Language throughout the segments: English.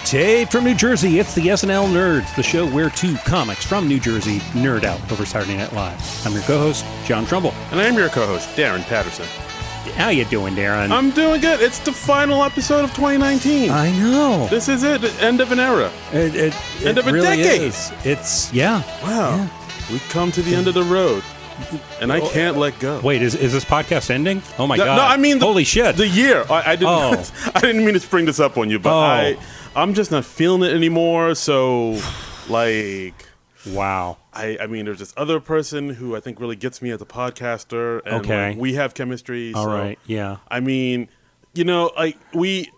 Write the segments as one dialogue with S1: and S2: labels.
S1: Taped from New Jersey, it's the SNL Nerds, the show where two comics from New Jersey nerd out over Saturday Night Live. I'm your co-host, John Trumbull.
S2: And I'm your co-host, Darren Patterson.
S1: How you doing, Darren?
S2: I'm doing good. It's the final episode of 2019.
S1: I know.
S2: This is it. End of an era.
S1: End
S2: of a
S1: really
S2: decade.
S1: Is. It's, yeah.
S2: Wow.
S1: Yeah.
S2: We've come to the end of the road. And I can't let go.
S1: Wait, is this podcast ending? Oh my God.
S2: No, I mean
S1: holy shit.
S2: The year. I didn't.
S1: Oh.
S2: I didn't mean to spring this up on you, but I'm just not feeling it anymore. So, like,
S1: wow.
S2: I mean, there's this other person who I think really gets me as a podcaster, and
S1: Okay.
S2: like, we have chemistry.
S1: All
S2: so,
S1: right. Yeah.
S2: I mean, you know, like we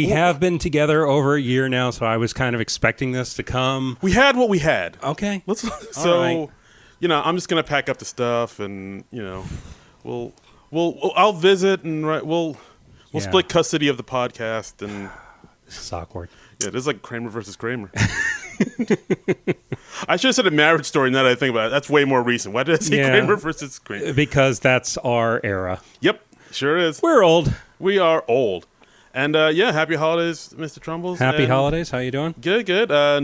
S1: have been together over a year now, so I was kind of expecting this to come.
S2: We had what we had.
S1: Okay.
S2: So.
S1: Right.
S2: You know, I'm just gonna pack up the stuff, and you know, I'll visit, and we'll split custody of the podcast, and
S1: this is awkward.
S2: Yeah, this is like Kramer versus Kramer. I should have said a Marriage Story. Now that I think about it, that's way more recent. Why did I say Kramer versus Kramer?
S1: Because that's our era.
S2: Yep, sure is.
S1: We're old.
S2: We are old. And happy holidays, Mr. Trumbles.
S1: Happy holidays. How you doing?
S2: Good.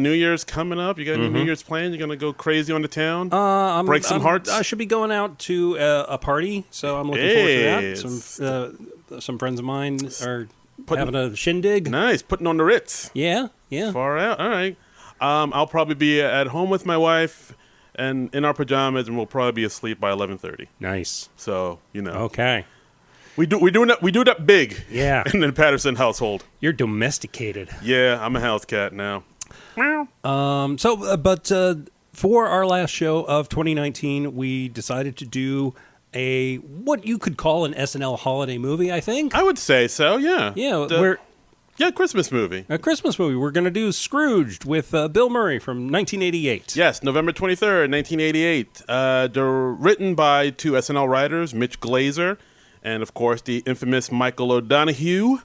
S2: New Year's coming up. You got any New Year's plans? You gonna go crazy on the town? Break some hearts?
S1: I should be going out to a party, so I'm looking forward to that. Some friends of mine are having a shindig.
S2: Nice, putting on the Ritz.
S1: Yeah.
S2: Far out. All right. I'll probably be at home with my wife and in our pajamas, and we'll probably be asleep by 11:30.
S1: Nice.
S2: So
S1: Okay. We
S2: do that big.
S1: Yeah.
S2: In the Patterson household.
S1: You're domesticated.
S2: Yeah, I'm a house cat now.
S1: But for our last show of 2019, we decided to do what you could call an SNL holiday movie, I think.
S2: I would say so, yeah.
S1: Yeah,
S2: Christmas movie.
S1: A Christmas movie. We're going to do Scrooged with Bill Murray from 1988.
S2: Yes, November 23rd, 1988. They're written by two SNL writers, Mitch Glazer and, of course, the infamous Michael O'Donoghue.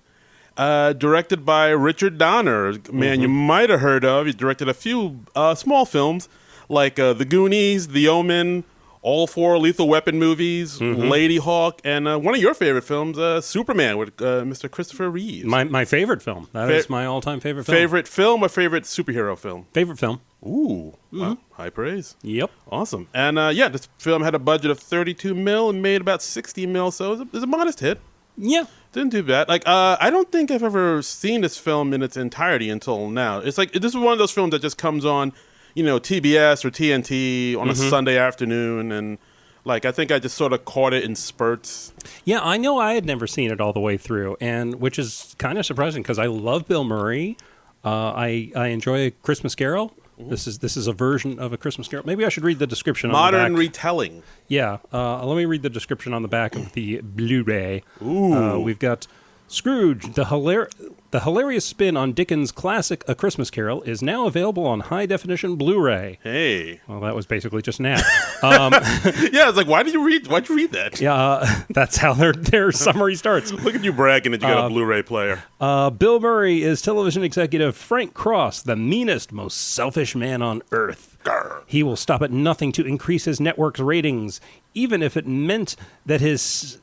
S2: Directed by Richard Donner, man you might have heard of. He directed a few small films like The Goonies, The Omen, all four Lethal Weapon movies, Lady Hawk, and one of your favorite films, Superman, with Mr. Christopher Reeve.
S1: My favorite film. That is my all-time favorite film.
S2: Favorite film or favorite superhero film?
S1: Favorite film.
S2: Ooh, wow, high praise.
S1: Yep.
S2: Awesome. And this film had a budget of $32 million and made about $60 million, so it was a modest hit.
S1: Yeah.
S2: Didn't do bad. Like, I don't think I've ever seen this film in its entirety until now. It's like, this is one of those films that just comes on, TBS or TNT on a Sunday afternoon, and like, I think I just sort of caught it in spurts. Yeah,
S1: I know I had never seen it all the way through, and which is kind of surprising because I love Bill Murray. I enjoy A Christmas Carol. This is a version of A Christmas Carol. Maybe I should read the description on the back.
S2: Modern retelling.
S1: Yeah. Let me read the description on the back of the Blu-ray.
S2: Ooh.
S1: We've got Scrooge, the hilarious spin on Dickens' classic A Christmas Carol is now available on high-definition Blu-ray.
S2: Hey.
S1: Well, that was basically just an ad.
S2: Yeah, it's like, why'd you read that?
S1: Yeah, that's how their summary starts.
S2: Look at you bragging that you got a Blu-ray player.
S1: Bill Murray is television executive Frank Cross, the meanest, most selfish man on earth.
S2: Grr.
S1: He will stop at nothing to increase his network's ratings, even if it means that his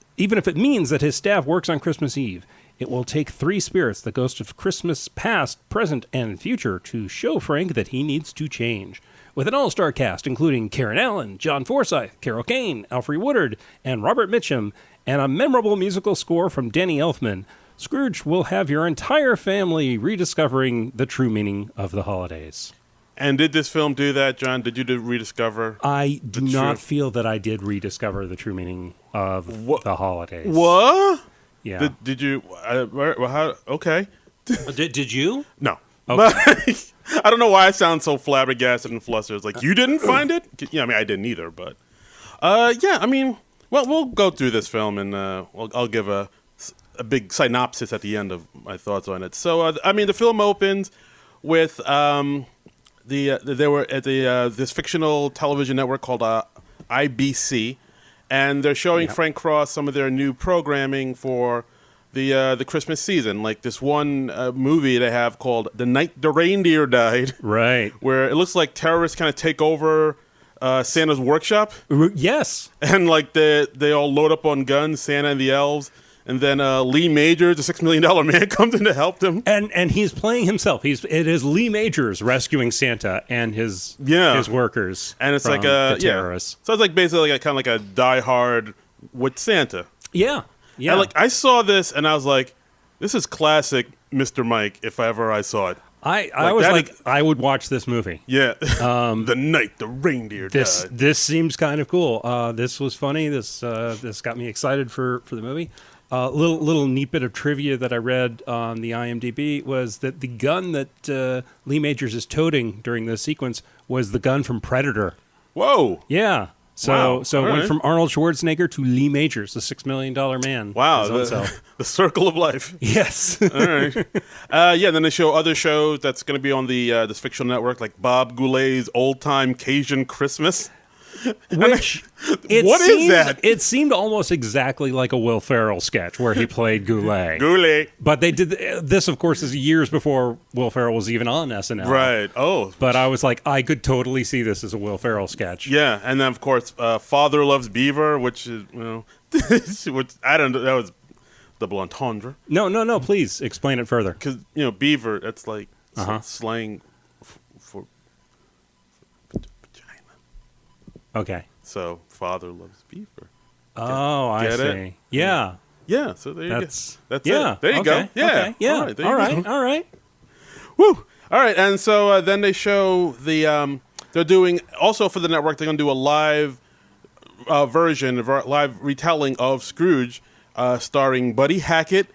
S1: staff works on Christmas Eve. It will take three spirits, the ghost of Christmas past, present, and future, to show Frank that he needs to change. With an all-star cast including Karen Allen, John Forsythe, Carol Kane, Alfre Woodard, and Robert Mitchum, and a memorable musical score from Danny Elfman, Scrooge will have your entire family rediscovering the true meaning of the holidays.
S2: And did this film do that, John? Did you rediscover?
S1: I do not feel that I did rediscover the true meaning of the holidays.
S2: What?
S1: Yeah.
S2: Did you? How? Okay.
S1: Did you?
S2: No.
S1: Okay.
S2: I don't know why I sound so flabbergasted and flustered. It's like, you didn't find it? Yeah, I mean, I didn't either, but... yeah, I mean, well, we'll go through this film, and I'll give a big synopsis at the end of my thoughts on it. So, I mean, the film opens with... they were at this fictional television network called IBC, and they're showing Frank Cross some of their new programming for the Christmas season. Like this one movie they have called "The Night the Reindeer Died,"
S1: right?
S2: Where it looks like terrorists kind of take over Santa's workshop.
S1: Yes,
S2: and like they all load up on guns, Santa and the elves. And then Lee Majors, the $6 million man, comes in to help them.
S1: And he's playing himself. It is Lee Majors rescuing Santa and his workers.
S2: And it's
S1: from
S2: like
S1: the terrorists.
S2: So it's like basically like kind of like a Die Hard with Santa.
S1: Yeah. Yeah.
S2: And like I saw this and I was like, this is classic Mr. Mike if ever I saw it.
S1: I was like, I would watch this movie.
S2: Yeah. The night the reindeer died.
S1: This seems kind of cool. This was funny. This got me excited for the movie. Little neat bit of trivia that I read on the IMDb was that the gun that Lee Majors is toting during this sequence was the gun from Predator.
S2: Whoa.
S1: Yeah. So
S2: Wow.
S1: it went from Arnold Schwarzenegger to Lee Majors, the $6 million man.
S2: Wow. The circle of life.
S1: Yes.
S2: All right. Then they show other shows that's going to be on this fictional network, like Bob Goulet's Old Time Cajun Christmas.
S1: Which
S2: What is that?
S1: It seemed almost exactly like a Will Ferrell sketch where he played Goulet.
S2: Goulet.
S1: But they did this, of course, is years before Will Ferrell was even on SNL.
S2: Right. Oh.
S1: But I was like, I could totally see this as a Will Ferrell sketch.
S2: Yeah, and then of course, Father Loves Beaver, which is which I don't know. That was double entendre.
S1: No. Please explain it further.
S2: Because beaver, that's like slang for vagina.
S1: Okay.
S2: So Father Loves Beaver.
S1: Oh, I
S2: Get
S1: see.
S2: it?
S1: Yeah.
S2: Yeah. So there you go. That's
S1: yeah.
S2: it. There you
S1: Okay.
S2: go. Yeah.
S1: Okay. Yeah.
S2: All right. There you go.
S1: All right.
S2: Woo! All right, and so then they show they're doing, also for the network, they're going to do a live version, live retelling of Scrooge, starring Buddy Hackett,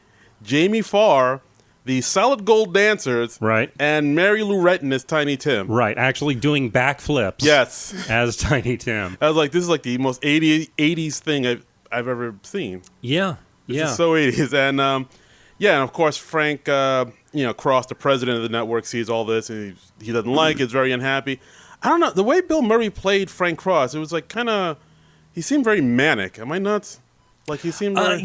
S2: Jamie Farr, the Solid Gold Dancers,
S1: Right.
S2: and Mary Lou Retton as Tiny Tim.
S1: Right. Actually doing backflips.
S2: Yes.
S1: As Tiny Tim.
S2: I was like, this is like the most 80s thing I've ever seen.
S1: Yeah.
S2: This is so 80s. And, and of course, Frank, Cross, the president of the network, sees all this, and he doesn't like it, is very unhappy. I don't know. The way Bill Murray played Frank Cross, it was like kind of, he seemed very manic. Am I nuts? Like he seemed very...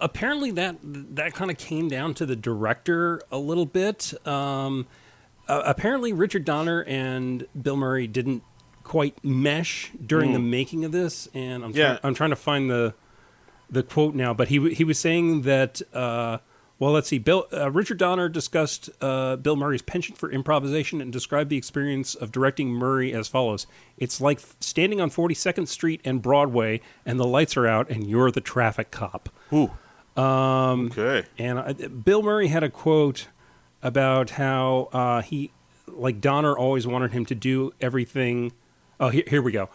S1: apparently that kind of came down to the director a little bit. Apparently Richard Donner and Bill Murray didn't quite mesh during the making of this, and I'm trying to find the quote now, but he was saying that let's see. Richard Donner discussed Bill Murray's penchant for improvisation and described the experience of directing Murray as follows: "It's like standing on 42nd Street and Broadway, and the lights are out, and you're the traffic cop."
S2: Ooh. Okay.
S1: And Bill Murray had a quote about how Donner always wanted him to do everything. Oh, here we go.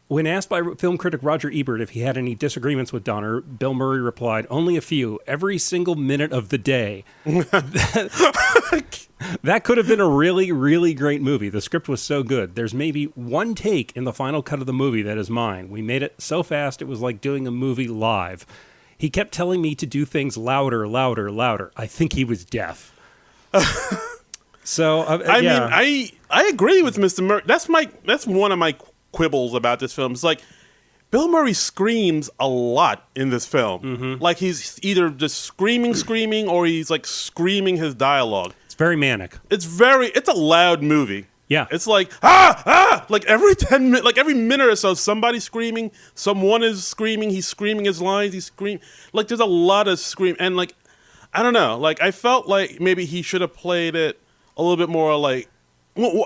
S1: When asked by film critic Roger Ebert if he had any disagreements with Donner, Bill Murray replied, "Only a few, every single minute of the day." That could have been a really, really great movie. The script was so good. There's maybe one take in the final cut of the movie that is mine. We made it so fast it was like doing a movie live. He kept telling me to do things louder, louder, louder. I think he was deaf. So,
S2: I mean, I agree with Mr. Murray. That's one of my quibbles about this film. It's like Bill Murray screams a lot in this film. Mm-hmm. Like he's either just screaming, or he's like screaming his dialogue.
S1: It's very manic.
S2: It's a loud movie.
S1: Yeah.
S2: It's like, like every 10 minutes, like every minute or so, somebody's screaming, someone is screaming, he's screaming his lines, he's screaming. Like there's a lot of scream. And like, I don't know, like I felt like maybe he should have played it a little bit more like,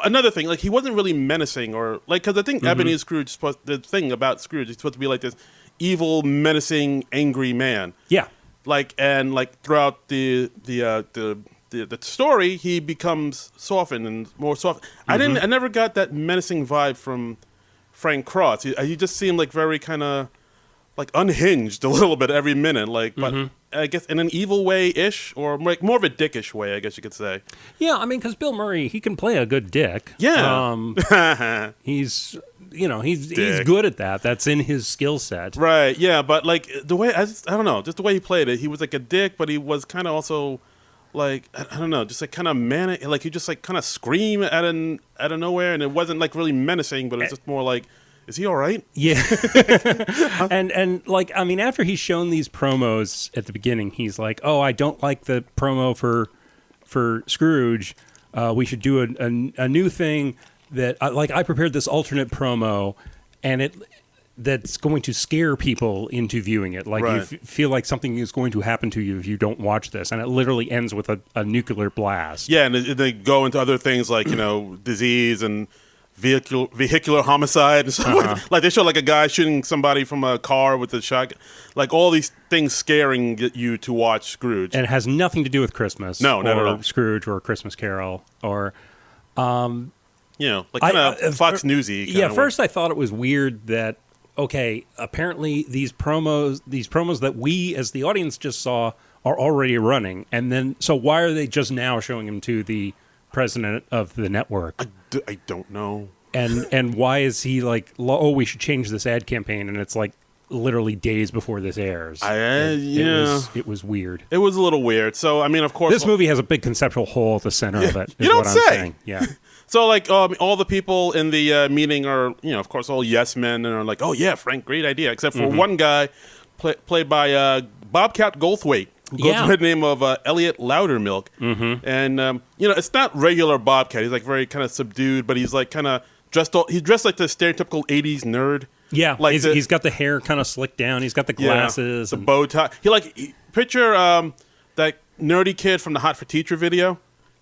S2: another thing, like he wasn't really menacing, or like, because I think Ebenezer Scrooge, the thing about Scrooge, he's supposed to be like this evil, menacing, angry man.
S1: Yeah.
S2: Like, and like throughout the story, he becomes softened and more soft. I never got that menacing vibe from Frank Cross. He just seemed like very kind of like unhinged a little bit every minute, like, but I guess in an evil way-ish, or like more of a dickish way, I guess you could say.
S1: Yeah, I mean, because Bill Murray, he can play a good dick.
S2: Yeah.
S1: He's good at that. That's in his skill set.
S2: Right, yeah, but like the way, I don't know, just the way he played it, he was like a dick, but he was kind of also like, I don't know, just like kind of manic, like he just like kind of scream out of nowhere, and it wasn't like really menacing, but it was just more like, is he all right?
S1: Yeah. and like, I mean, after he's shown these promos at the beginning, he's like, "Oh, I don't like the promo for Scrooge. We should do a new thing that I prepared this alternate promo, and that's going to scare people into viewing it. Like
S2: Right.
S1: you feel like something is going to happen to you if you don't watch this, and it literally ends with a nuclear blast.
S2: Yeah, and they go into other things like disease and vehicular homicide and stuff. Like they show like a guy shooting somebody from a car with a shotgun. Like all these things scaring you to watch Scrooge.
S1: And it has nothing to do with Christmas.
S2: No, not at all.
S1: Scrooge or Christmas Carol or.
S2: Like kind of Fox Newsy.
S1: Yeah, first I thought it was weird that apparently these promos that we as the audience just saw are already running, and then so why are they just now showing him to the president of the network?
S2: I don't know.
S1: And why is he like, oh, we should change this ad campaign, and it's like literally days before this airs. It was weird.
S2: It was a little weird. So I mean, of course,
S1: this movie has a big conceptual hole at the center of it.
S2: You don't say.
S1: I'm saying. Yeah.
S2: So, like, all the people in the meeting are, of course, all yes men and are like, oh, yeah, Frank, great idea. Except for one guy played by Bobcat Goldthwait. Goes by the name of Elliot Loudermilk. Mm-hmm. And, it's not regular Bobcat. He's, like, very kind of subdued, but he's, like, kind of dressed like the stereotypical 80s nerd.
S1: Yeah,
S2: like
S1: he's got the hair kind of slicked down. He's got the glasses.
S2: The bow tie. Picture that nerdy kid from the Hot for Teacher video.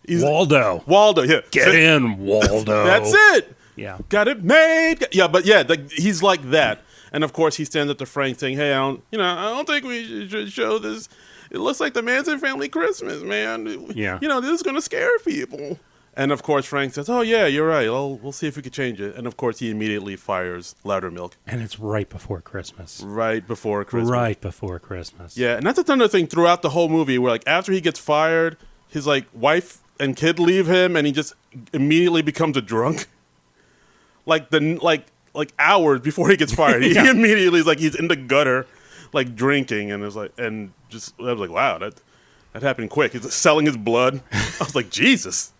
S1: Waldo,
S2: yeah.
S1: Get in, Waldo.
S2: That's it.
S1: Yeah.
S2: Got it made. Yeah, but yeah, he's like that. And of course, he stands up to Frank saying, hey, I don't think we should show this. It looks like the Manson family Christmas, man.
S1: Yeah.
S2: This is going to scare people. And of course, Frank says, oh, yeah, you're right. We'll see if we can change it. And of course, he immediately fires Loudermilk.
S1: And it's right before Christmas.
S2: Right before Christmas.
S1: Right before Christmas.
S2: Yeah, and that's another thing throughout the whole movie where, like, after he gets fired, his, like, wife and kid leave him, and he just immediately becomes a drunk. Like hours before he gets fired, he immediately is like he's in the gutter, like drinking, and I was like, wow, that happened quick. He's selling his blood. I was like, Jesus.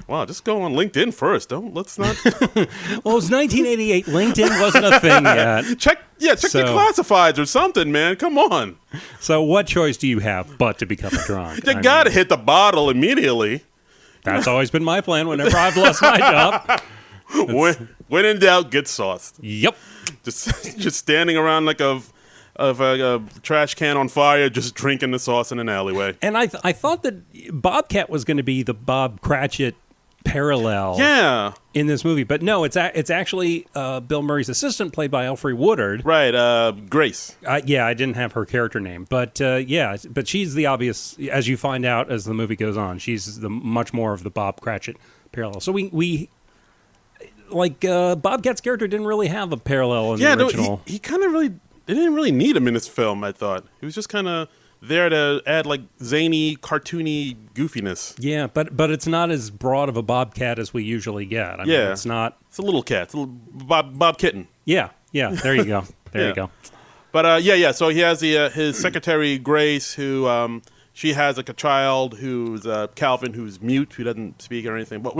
S2: Wow, just go on LinkedIn first. Let's not.
S1: Well, it was 1988. LinkedIn wasn't a thing yet.
S2: Check your classifieds or something, man. Come on.
S1: So what choice do you have but to become a drunk?
S2: You gotta hit the bottle immediately.
S1: That's always been my plan whenever I've lost my job.
S2: When in doubt, get sauced.
S1: Yep.
S2: Just standing around like a trash can on fire, just drinking the sauce in an alleyway.
S1: And I thought that Bobcat was going to be the Bob Cratchit parallel in this movie, but no, it's actually Bill Murray's assistant, played by Alfre Woodard.
S2: Right, Grace.
S1: I didn't have her character name, but but she's the obvious, as you find out as the movie goes on, she's much more of the Bob Cratchit parallel. So we Bobcat's character didn't really have a parallel in the original.
S2: He kind of really, they didn't really need him in this film, I thought. He was just kind of there to add like zany, cartoony goofiness.
S1: Yeah, but it's not as broad of a Bobcat as we usually get. I mean, it's not.
S2: It's a little cat. It's a little Bob Kitten.
S1: Yeah. There you go. There you go.
S2: But So he has his secretary Grace, who she has like a child who's Calvin, who's mute, who doesn't speak or anything. But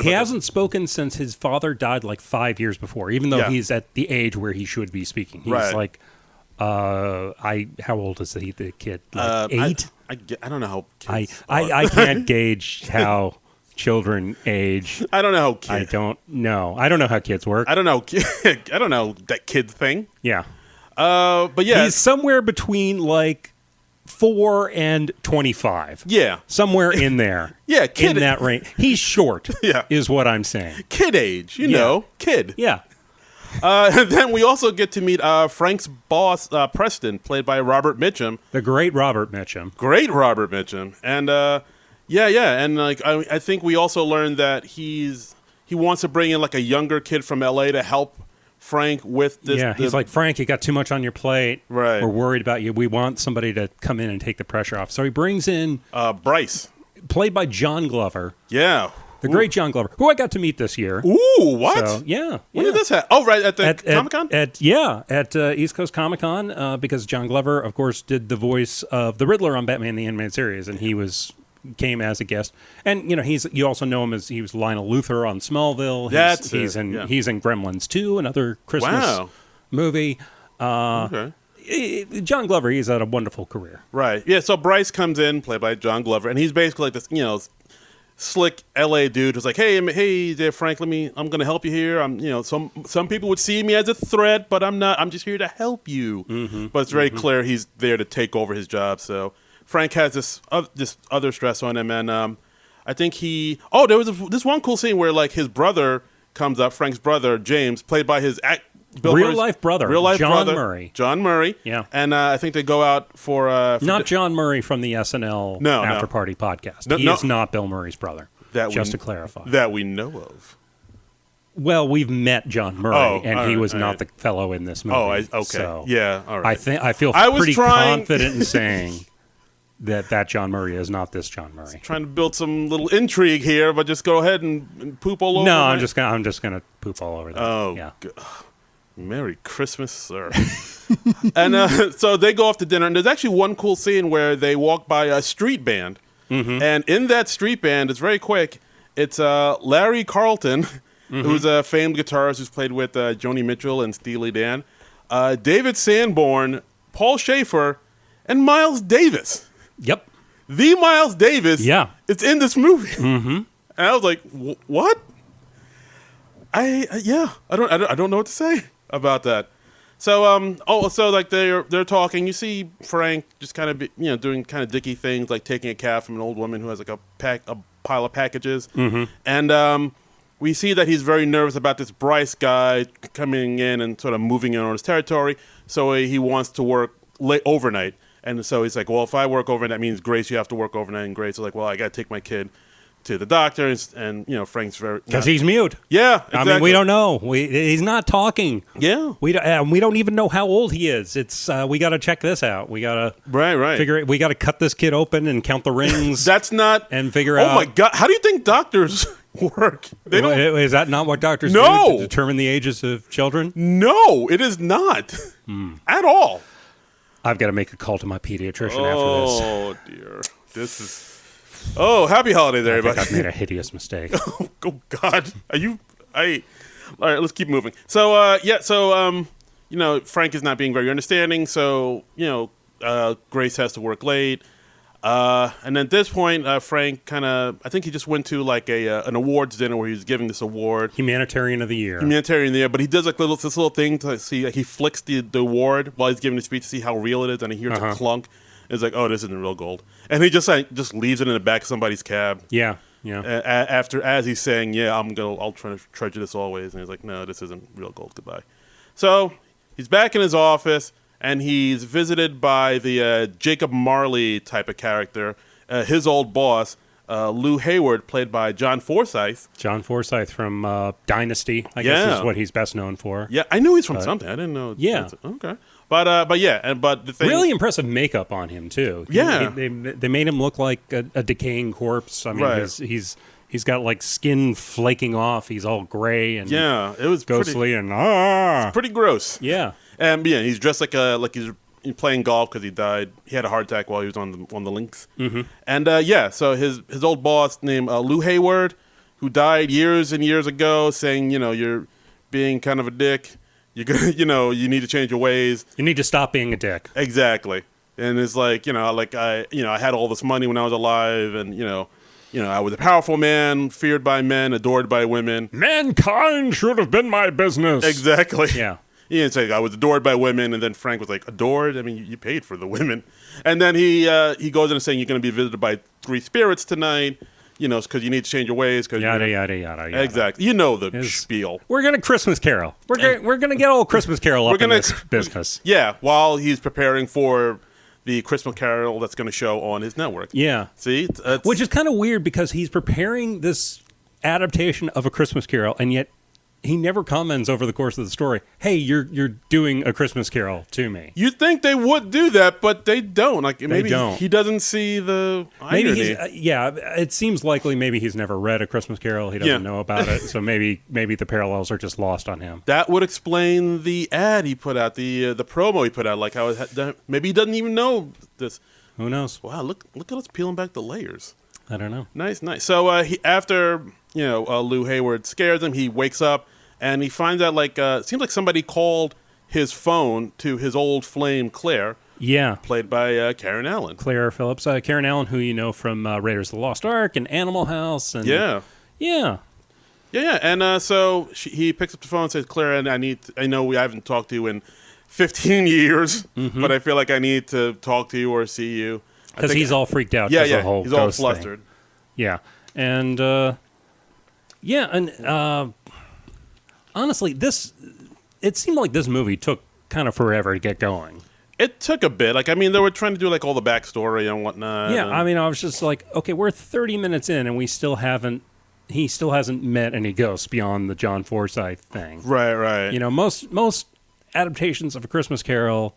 S1: he hasn't spoken since his father died like 5 years before. Even though he's at the age where he should be speaking, he's like. How old is the kid? Like 8?
S2: I don't know how kids
S1: I can't gauge how children age.
S2: I don't know how kids.
S1: I don't know. I don't know how kids work.
S2: I don't know. I don't know that kid thing.
S1: Yeah.
S2: But yeah,
S1: he's somewhere between like 4 and 25.
S2: Yeah.
S1: Somewhere in there.
S2: Yeah, kid.
S1: In that range. He's short.
S2: Yeah.
S1: Is what I'm saying.
S2: Kid age, you know. Kid.
S1: Yeah.
S2: And then we also get to meet Frank's boss, Preston, played by Robert Mitchum.
S1: The great Robert Mitchum.
S2: Great Robert Mitchum. And and like I think we also learned that he wants to bring in like a younger kid from LA to help Frank with this.
S1: Yeah, he's like, Frank, you got too much on your plate.
S2: Right.
S1: We're worried about you. We want somebody to come in and take the pressure off. So he brings in
S2: Bryce,
S1: played by John Glover.
S2: Yeah.
S1: The great John Glover, who I got to meet this year.
S2: Ooh, what?
S1: So, yeah.
S2: When did this happen? Oh, right, at the Comic-Con?
S1: At East Coast Comic-Con, because John Glover, of course, did the voice of the Riddler on Batman the Animated Series, and he came as a guest. And, you also know him as he was Lionel Luthor on Smallville. He's in Gremlins 2, another Christmas movie.
S2: Okay.
S1: John Glover, he's had a wonderful career.
S2: Right. Yeah, so Bryce comes in, played by John Glover, and he's basically like this, slick LA dude who's like, hey there, Frank, I'm gonna help you here. Some people would see me as a threat, but I'm not. I'm just here to help you. But it's very clear he's there to take over his job. So Frank has this other stress on him, and I think there was this one cool scene where like his brother comes up, Frank's brother James, played by his
S1: real life brother, John Murray.
S2: John Murray.
S1: Yeah.
S2: And I think they go out for
S1: not John Murray from the SNL After Party podcast. He is not Bill Murray's brother. To clarify.
S2: That we know of.
S1: Well, we've met John Murray, and he was not the fellow in this movie.
S2: Oh, okay.
S1: So
S2: yeah, all right.
S1: I feel pretty confident in saying that John Murray is not this John Murray.
S2: Trying to build some little intrigue here, but just go ahead and poop all over.
S1: No, I'm just gonna poop all over that.
S2: Oh,
S1: yeah.
S2: Merry Christmas, sir. And so they go off to dinner, and there's actually one cool scene where they walk by a street band. And in that street band, it's very quick. It's Larry Carlton, who's a famed guitarist who's played with Joni Mitchell and Steely Dan, David Sanborn, Paul Schaefer, and Miles Davis.
S1: Yep.
S2: The Miles Davis.
S1: Yeah.
S2: It's in this movie. And I was like, what? I don't know what to say about that. So so like they're talking. You see Frank just kind of doing kind of dicky things, like taking a cab from an old woman who has like a pile of packages, and we see that he's very nervous about this Bryce guy coming in and sort of moving in on his territory. So he wants to work overnight, and so he's like, well, if I work overnight, that means Grace, you have to work overnight. And Grace is like, well, I got to take my kid to the doctor, and Frank's very
S1: because he's mute.
S2: Yeah, exactly.
S1: I mean, we don't know. He's not talking.
S2: Yeah,
S1: we don't even know how old he is. It's we got to check this out. We got to figure it. We got to cut this kid open and count the rings.
S2: That's not
S1: and figure out.
S2: Oh my God! How do you think doctors work? They don't.
S1: Is that not what doctors do to determine the ages of children?
S2: No, it is not at all.
S1: I've got to make a call to my pediatrician after this.
S2: Oh dear, this is. Oh, happy holidays, everybody!
S1: I've made a hideous mistake.
S2: Oh God, are you? All right, let's keep moving. So, Frank is not being very understanding. So, Grace has to work late, and at this point, Frank I think he just went to like an awards dinner where he was giving this award,
S1: Humanitarian of the Year.
S2: But he does like this little thing to see. Like, he flicks the award while he's giving the speech to see how real it is, and he hears a clunk. It's like, oh, this isn't real gold, and he just leaves it in the back of somebody's cab.
S1: Yeah.
S2: As he's saying, I'll try to treasure this always, and he's like, no, this isn't real gold. Goodbye. So he's back in his office, and he's visited by the Jacob Marley type of character, his old boss, Lou Hayward, played by John Forsythe.
S1: John Forsythe from Dynasty, I guess is what he's best known for.
S2: Yeah, I knew he's from something. I didn't know.
S1: Yeah.
S2: Okay. But the thing,
S1: really impressive makeup on him too.
S2: Yeah,
S1: they made him look like a decaying corpse. I mean, he's got like skin flaking off. He's all gray and
S2: it was
S1: ghostly
S2: it's pretty gross.
S1: Yeah,
S2: and he's dressed like he's playing golf because he died. He had a heart attack while he was on the links. And so his old boss named Lou Hayward, who died years and years ago, saying you're being kind of a dick. You're gonna, you need to change your ways.
S1: You need to stop being a dick.
S2: Exactly. And it's like, I had all this money when I was alive, and I was a powerful man, feared by men, adored by women.
S1: Mankind should have been my business.
S2: Exactly.
S1: Yeah.
S2: He didn't say I was adored by women, and then Frank was like, adored? I mean, you paid for the women. And then he goes in and saying you're going to be visited by 3 spirits tonight. Because you need to change your ways.
S1: Yada, yada, yada.
S2: Exactly. You know the spiel.
S1: We're going to Christmas Carol. We're going to get old Christmas Carol up in this business.
S2: Yeah, while he's preparing for the Christmas Carol that's going to show on his network.
S1: Yeah.
S2: See?
S1: Which is kind of weird because he's preparing this adaptation of A Christmas Carol, and yet he never comments over the course of the story, hey, you're doing A Christmas Carol to me.
S2: You'd think they would do that, but they don't. Maybe
S1: don't.
S2: He doesn't see the irony.
S1: Maybe it seems likely maybe he's never read A Christmas Carol. He doesn't know about it, so maybe the parallels are just lost on him.
S2: That would explain the ad he put out, the promo he put out, like how maybe he doesn't even know this.
S1: Who knows?
S2: Wow, look at us peeling back the layers.
S1: I don't know.
S2: Nice. So after Lou Hayward scares him, he wakes up and he finds out it seems like somebody called his phone to his old flame Claire,
S1: Yeah.
S2: played by Karen Allen.
S1: Claire Phillips. Karen Allen, who you know from Raiders of the Lost Ark and Animal House. And
S2: Yeah.
S1: Yeah.
S2: Yeah. And so he picks up the phone and says, Claire, and I know I haven't talked to you in 15 years, but I feel like I need to talk to you or see you.
S1: Because he's all freaked out.
S2: Yeah,
S1: The whole
S2: he's all
S1: ghost
S2: flustered.
S1: thing. Yeah. And, honestly, it seemed like this movie took kind of forever to get going.
S2: It took a bit. Like, I mean, they were trying to do like all the backstory and whatnot.
S1: Yeah, I mean, I was just like, okay, we're 30 minutes in, and he still hasn't met any ghosts beyond the John Forsythe thing.
S2: Right.
S1: You know, most adaptations of A Christmas Carol,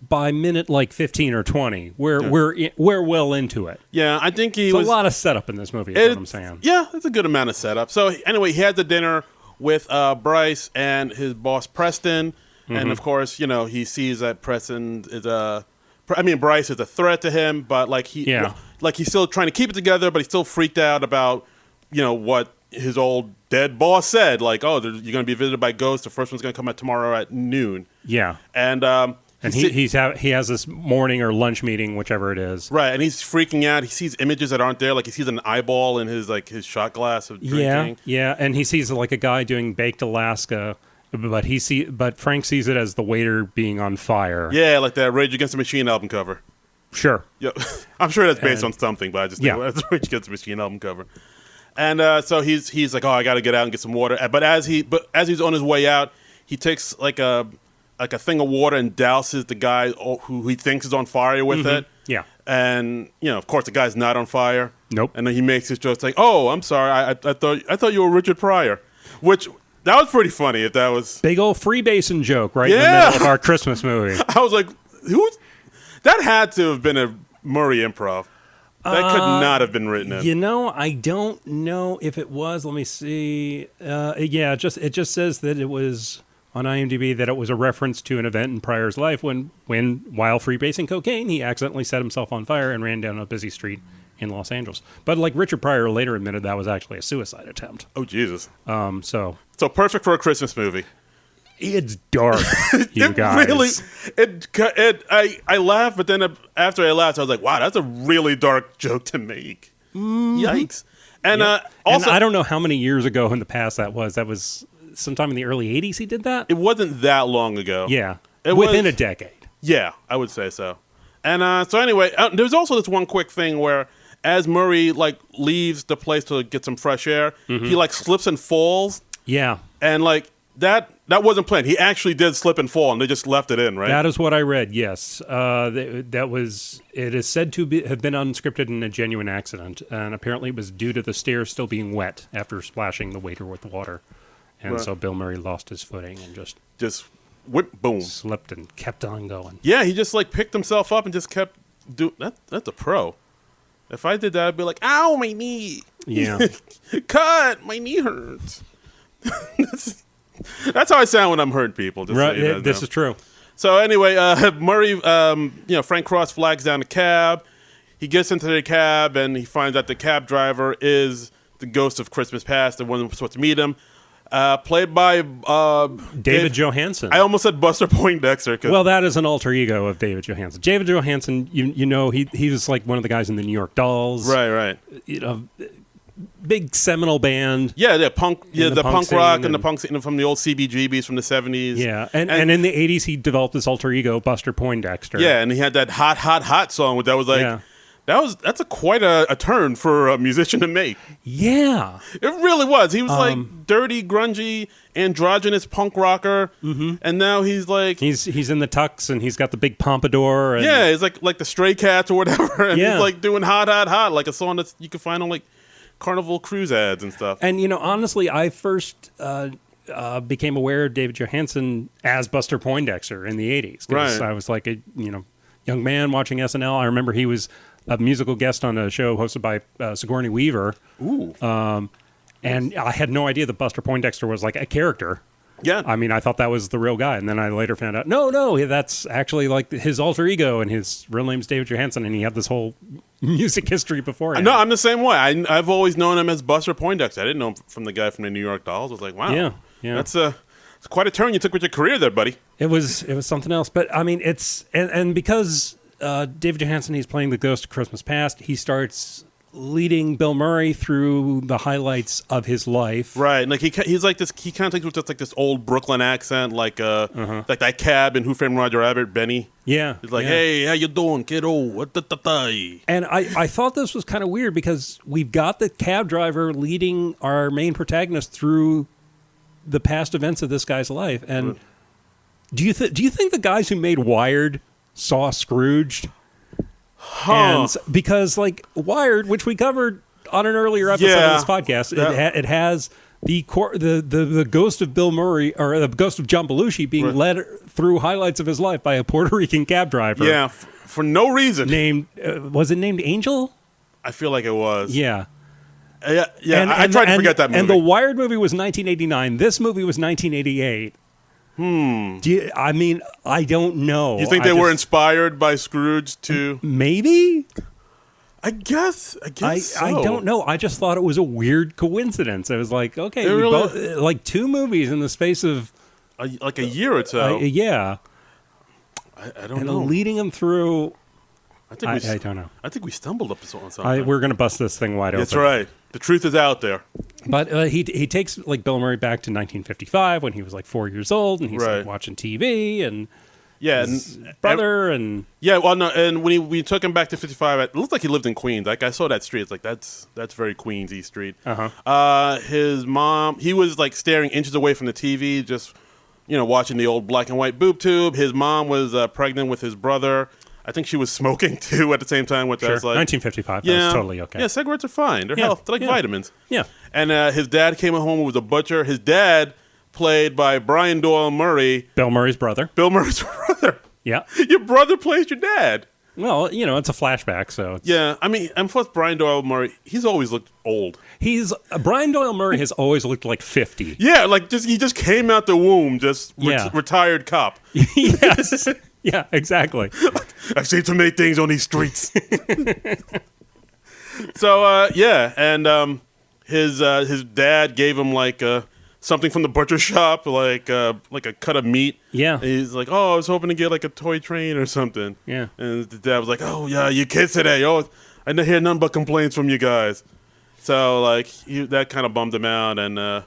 S1: by minute like 15 or 20, we're well into it.
S2: Yeah, I think
S1: There's a lot of setup in this movie, is what I'm saying.
S2: Yeah, it's a good amount of setup. So anyway, he had the dinner with Bryce and his boss Preston, and of course, you know, he sees that Bryce is a threat to him, but like he's still trying to keep it together, but he's still freaked out about, you know, what his old dead boss said, like, oh, you're going to be visited by ghosts. The first one's going to come out tomorrow at noon.
S1: Yeah,
S2: and
S1: he has this morning or lunch meeting, whichever it is.
S2: Right, and he's freaking out. He sees images that aren't there, like he sees an eyeball in his shot glass of drinking.
S1: Yeah, and he sees like a guy doing baked Alaska, but Frank sees it as the waiter being on fire.
S2: Yeah, like that Rage Against the Machine album cover.
S1: Sure.
S2: Yep. I'm sure that's based on something, but I just think it's the Rage Against the Machine album cover. And so he's like, oh, I got to get out and get some water. But as he's on his way out, he takes like a thing of water and douses the guy who he thinks is on fire with it.
S1: Yeah.
S2: And you know, of course, the guy's not on fire.
S1: Nope.
S2: And then he makes his joke like, "Oh, I'm sorry. I thought you were Richard Pryor," which that was pretty funny. If that was
S1: big old Freemason joke right in the middle of our Christmas movie.
S2: I was like, that had to have been a Murray improv. That could not have been written in.
S1: You know, I don't know if it was. Let me see. It just says that it was on IMDb that it was a reference to an event in Pryor's life when while freebasing cocaine, he accidentally set himself on fire and ran down a busy street in Los Angeles. But like Richard Pryor later admitted, that was actually a suicide attempt.
S2: Oh, Jesus.
S1: So
S2: perfect for a Christmas movie.
S1: It's dark, you guys.
S2: I laughed, but then after I laughed, I was like, wow, that's a really dark joke to make. Yikes. And also,
S1: and I don't know how many years ago in the past that was. That was sometime in the early 80s he did that?
S2: It wasn't that long ago.
S1: Yeah. Within a decade.
S2: Yeah, I would say so. And so anyway, there's also this one quick thing where as Murray like leaves the place to get some fresh air, he like slips and falls.
S1: Yeah.
S2: And like that wasn't planned. He actually did slip and fall, and they just left it in, right?
S1: That is what I read, yes. It is said to have been unscripted and a genuine accident, and apparently it was due to the stairs still being wet after splashing the waiter with water. And so Bill Murray lost his footing and just
S2: went boom,
S1: slipped and kept on going.
S2: Yeah, he just like picked himself up and just kept doing that. That's a pro. If I did that, I'd be like, "Ow, my knee!
S1: Yeah,
S2: cut, my knee hurts." That's how I sound when I'm hurting people. Just
S1: right,
S2: so
S1: this is true.
S2: So anyway, Murray, Frank Cross flags down a cab. He gets into the cab and he finds out the cab driver is the ghost of Christmas past, the one who was supposed to meet him. Played by
S1: David Johansen.
S2: I almost said Buster Poindexter.
S1: Well, that is an alter ego of David Johansen. David Johansen, you know, he was like one of the guys in the New York Dolls.
S2: Right.
S1: You know, big seminal band.
S2: Yeah, the punk rock and the punk scene from the old CBGBs from the 70s.
S1: Yeah, and in the 80s he developed this alter ego, Buster Poindexter.
S2: Yeah, and he had that hot, hot, hot song that was like... Yeah. That's quite a turn for a musician to make.
S1: Yeah.
S2: It really was. He was like dirty, grungy, androgynous punk rocker. Mm-hmm. And now he's like...
S1: He's in the tux and he's got the big pompadour. And
S2: yeah, he's like the Stray Cats or whatever. And he's like doing hot, hot, hot, like a song that you can find on like Carnival Cruise ads and stuff.
S1: And, you know, honestly, I first became aware of David Johansen as Buster Poindexter in the 80s. Because I was like a young man watching SNL. I remember he was a musical guest on a show hosted by Sigourney Weaver.
S2: Ooh.
S1: And I had no idea that Buster Poindexter was like a character.
S2: Yeah.
S1: I mean, I thought that was the real guy. And then I later found out, no, that's actually like his alter ego and his real name's David Johansen. And he had this whole music history beforehand.
S2: No, I'm the same way. I've always known him as Buster Poindexter. I didn't know him from the guy from the New York Dolls. I was like, wow.
S1: Yeah.
S2: That's It's quite a turn you took with your career there, buddy.
S1: It was something else. But I mean, it's and because David Johansen, he's playing the Ghost of Christmas Past, he starts leading Bill Murray through the highlights of his life.
S2: Right, and like he's like this. He kind of takes with just like this old Brooklyn accent, like like that cab in Who Framed Roger Rabbit, Benny.
S1: Yeah,
S2: He's like,
S1: yeah.
S2: "Hey, how you doing, kiddo?"
S1: And I thought this was kind of weird because we've got the cab driver leading our main protagonist through the past events of this guy's life. And do you think the guys who made Wired saw Scrooged? And because like Wired, which we covered on an earlier episode of this podcast, it has the ghost of Bill Murray or the ghost of John Belushi being led through highlights of his life by a Puerto Rican cab driver.
S2: Yeah, for no reason.
S1: Named was it named Angel?
S2: I feel like it was.
S1: Yeah.
S2: Yeah. I tried to forget that movie.
S1: And the Wired movie was 1989. This movie was 1988. I mean, I don't know.
S2: You think they were inspired by Scrooge too?
S1: Maybe.
S2: I guess so.
S1: I don't know. I just thought it was a weird coincidence. I was like, okay, like two movies in the space of
S2: like a year or so.
S1: Yeah.
S2: I don't know.
S1: And leading them through.
S2: I
S1: don't know.
S2: I think we stumbled up on something.
S1: We're going to bust this thing wide open.
S2: That's right. The truth is out there.
S1: But he takes like Bill Murray back to 1955 when he was like 4 years old, and he's like watching TV and his brother and
S2: and when we took him back to 55, it looked like he lived in Queens. Like I saw that street. It's like that's very Queensy street. His mom, he was like staring inches away from the TV, just watching the old black and white boob tube. His mom was pregnant with his brother. I think she was smoking too at the same time. Which I was like,
S1: 1955. Yeah, that's totally okay.
S2: Yeah, cigarettes are fine. They're health. They're like vitamins.
S1: Yeah.
S2: And his dad came home and was a butcher. His dad, played by Brian Doyle Murray,
S1: Bill Murray's brother. Yeah.
S2: Your brother plays your dad.
S1: Well, it's a flashback, so
S2: yeah. I mean, and plus Brian Doyle Murray, he's always looked old.
S1: Brian Doyle Murray has always looked like 50.
S2: Yeah, like he just came out the womb, retired cop.
S1: Yes. Yeah, exactly.
S2: I've seen so many things on these streets. So and his dad gave him like something from the butcher shop, like a cut of meat.
S1: Yeah.
S2: And he's like, oh, I was hoping to get like a toy train or something.
S1: Yeah.
S2: And the dad was like, oh yeah, you kids today. Oh, I didn't hear nothing but complaints from you guys. So like that kind of bummed him out, and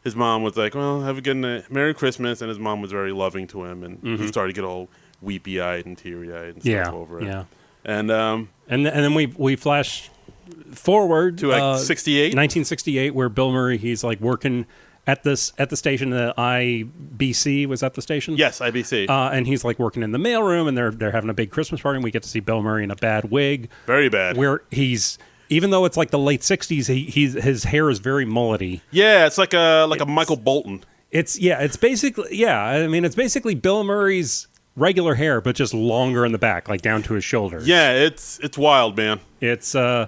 S2: his mom was like, well, have a good night, Merry Christmas, and his mom was very loving to him, and he started to get all weepy-eyed and teary-eyed and stuff over it.
S1: Yeah.
S2: And
S1: then we flash forward
S2: to like 68,
S1: 1968, where Bill Murray, he's like working at the station, the IBC, was that the station?
S2: Yes, IBC.
S1: And he's like working in the mailroom, and they're having a big Christmas party, and we get to see Bill Murray in a bad wig,
S2: very bad,
S1: where he's. Even though it's like the late 60s, his hair is very mullety.
S2: Yeah, it's like a Michael Bolton.
S1: It's basically Bill Murray's regular hair, but just longer in the back, like down to his shoulders.
S2: Yeah, it's wild, man.
S1: It's I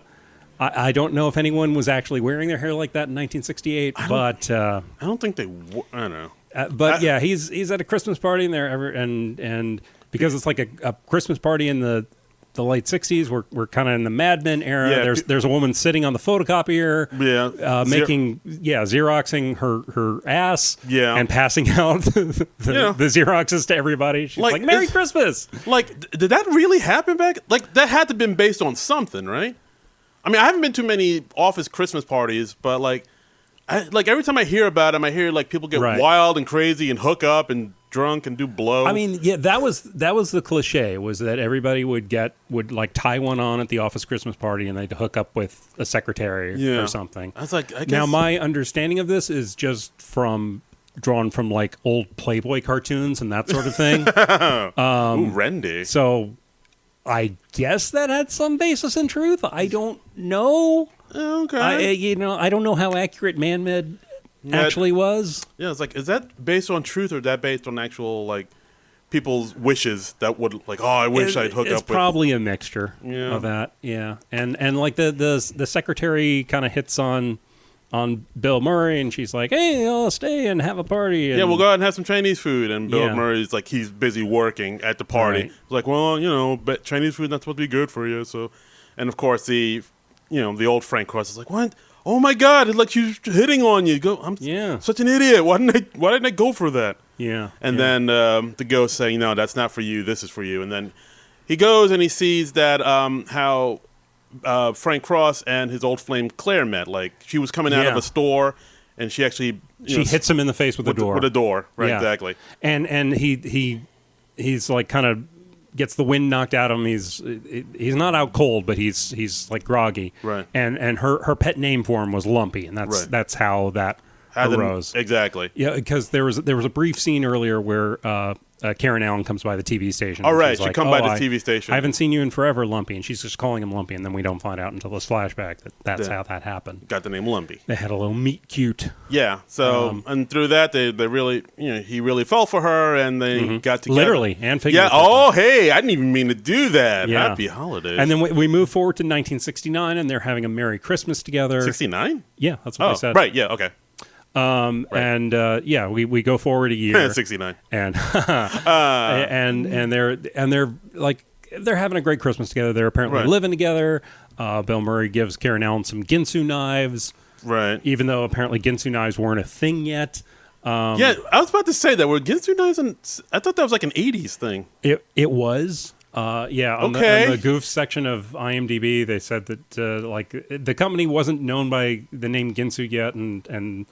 S1: don't know if anyone was actually wearing their hair like that in 1968, but
S2: I don't think they. I don't
S1: know. He's at a Christmas party and because it's like a Christmas party in the late 60s, we're kind of in the Mad Men era.
S2: Yeah,
S1: there's a woman sitting on the photocopier, Xeroxing her ass, and passing out the Xeroxes to everybody. She's like Merry Christmas.
S2: Like, did that really happen back? Like, that had to have been based on something, right? I mean, I haven't been to many office Christmas parties, but like every time I hear about them, I hear like people get wild and crazy and hook up and drunk and do blow.
S1: I mean, yeah, that was the cliche, was that everybody would like tie one on at the office Christmas party, and they'd hook up with a secretary or something.
S2: I was like, I guess.
S1: Now my understanding of this is just drawn from like old Playboy cartoons and that sort of thing.
S2: Ooh, Rendy.
S1: So I guess that had some basis in truth. I don't know.
S2: Okay.
S1: I don't know how accurate Man-Med actually was.
S2: Yeah, it's like, is that based on truth, or is that based on actual like people's wishes that would like, oh, I wish I'd hook up with?
S1: It's probably a mixture of that. Yeah, and like the secretary kind of hits on Bill Murray, and she's like, hey, I'll stay and have a party. And
S2: we'll go out and have some Chinese food. And Bill Murray's like, he's busy working at the party.
S1: Right.
S2: He's like, well, but Chinese food's not supposed to be good for you. So, and of course the old Frank Cross is like, what? oh my God, it's like she's hitting on you. Go, I'm such an idiot. Why didn't I go for that?
S1: Yeah.
S2: And then the ghost saying, no, that's not for you. This is for you. And then he goes and he sees that how Frank Cross and his old flame Claire met. Like she was coming out of a store, and she actually
S1: hits him in the face with a door.
S2: With a door, right? Yeah. Exactly.
S1: And he's like kind of gets the wind knocked out of him. He's not out cold, but he's like groggy.
S2: Right.
S1: And her pet name for him was Lumpy, and that's how that arose.
S2: Exactly.
S1: Yeah, because there was a brief scene earlier where Karen Allen comes by the TV station.
S2: All right, she come by the TV station.
S1: I haven't seen you in forever, Lumpy, and she's just calling him Lumpy, and then we don't find out until this flashback that's how that happened.
S2: Got the name Lumpy.
S1: They had a little meet cute.
S2: Yeah. So and through that, they really he really fell for her, and they got together.
S1: Literally and figuratively.
S2: Yeah. Oh, hey, I didn't even mean to do that.
S1: Yeah.
S2: Happy holidays.
S1: And then we move forward to 1969, and they're having a Merry Christmas together.
S2: 69?
S1: Yeah, that's what I said.
S2: Right. Yeah. Okay.
S1: Right. And we go forward a year.
S2: 69.
S1: And and they're like they're having a great Christmas together. They're apparently living together. Bill Murray gives Karen Allen some Ginsu knives.
S2: Right.
S1: Even though apparently Ginsu knives weren't a thing yet.
S2: Yeah, I was about to say that. Were Ginsu knives? I thought that was like an 80s thing.
S1: It was. On the goof section of IMDb, they said that like the company wasn't known by the name Ginsu yet, and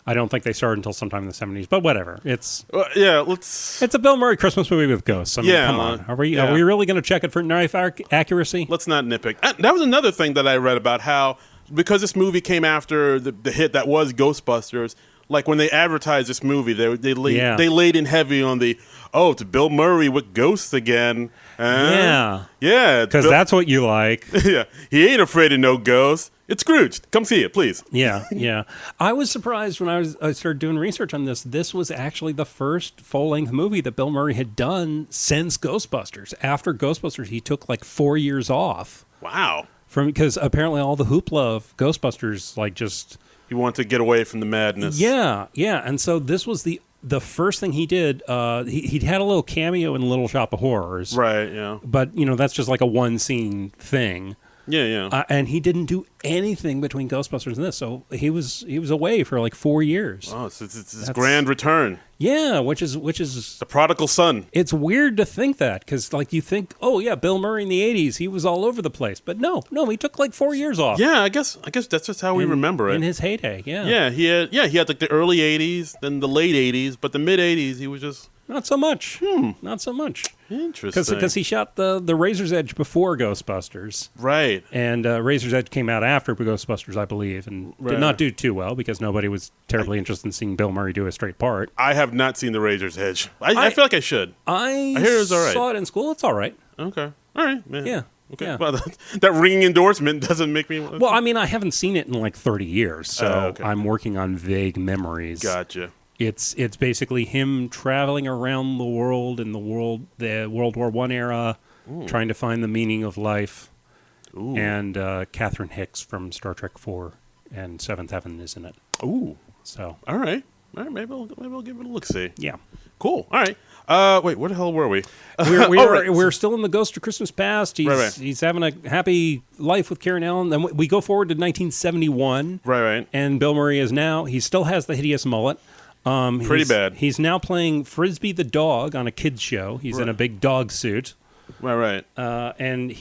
S1: I don't think they started until sometime in the 70s. But whatever, it's a Bill Murray Christmas movie with ghosts. I mean, come on, are we really going to check it for knife accuracy?
S2: Let's not nitpick. That was another thing that I read about how because this movie came after the hit that was Ghostbusters. Like when they advertised this movie, they laid in heavy on it's Bill Murray with ghosts again. Yeah,
S1: because that's what you like.
S2: Yeah, he ain't afraid of no ghosts. It's Scrooged. Come see it, please.
S1: Yeah. I was surprised when I started doing research on this. This was actually the first full-length movie that Bill Murray had done since Ghostbusters. After Ghostbusters, he took like 4 years off.
S2: Wow.
S1: Because apparently all the hoopla of Ghostbusters, like just...
S2: He wanted to get away from the madness.
S1: Yeah. And so this was the first thing he did. He'd had a little cameo in Little Shop of Horrors.
S2: Right, yeah.
S1: But, that's just like a one-scene thing.
S2: Yeah.
S1: And he didn't do anything between Ghostbusters and this, so he was away for like 4 years.
S2: Oh, so it's his grand return.
S1: Yeah, which is
S2: the prodigal son.
S1: It's weird to think that because like you think, oh yeah, Bill Murray in the '80s, he was all over the place, but no, he took like 4 years off.
S2: Yeah, I guess that's just how we remember it
S1: in his heyday. Yeah,
S2: yeah, he had like the early '80s, then the late '80s, but the mid '80s he was just.
S1: Not so much. Not so much.
S2: Interesting.
S1: Because he shot the Razor's Edge before Ghostbusters.
S2: Right.
S1: And Razor's Edge came out after Ghostbusters, I believe, and did not do too well because nobody was terribly interested in seeing Bill Murray do a straight part.
S2: I have not seen the Razor's Edge. I feel like I should.
S1: I
S2: hear it's all right.
S1: Saw it in school. It's all right.
S2: Okay. All right, man.
S1: Yeah.
S2: Okay.
S1: Yeah.
S2: Well, that ringing endorsement doesn't make me...
S1: Well, I mean, I haven't seen it in like 30 years, so I'm working on vague memories.
S2: Gotcha.
S1: It's basically him traveling around the world in the World War I era, trying to find the meaning of life. Ooh. And Catherine Hicks from Star Trek IV and Seventh Heaven is in it.
S2: Ooh.
S1: So.
S2: All right. Maybe I'll give it a look-see.
S1: Yeah.
S2: Cool. All right. Wait, where the hell were we?
S1: We're still in the Ghost of Christmas Past. He's having a happy life with Karen Allen. Then we go forward to 1971.
S2: Right.
S1: And Bill Murray he still has the hideous mullet.
S2: Pretty bad.
S1: He's now playing Frisbee the dog on a kids show. He's in a big dog suit.
S2: Right.
S1: And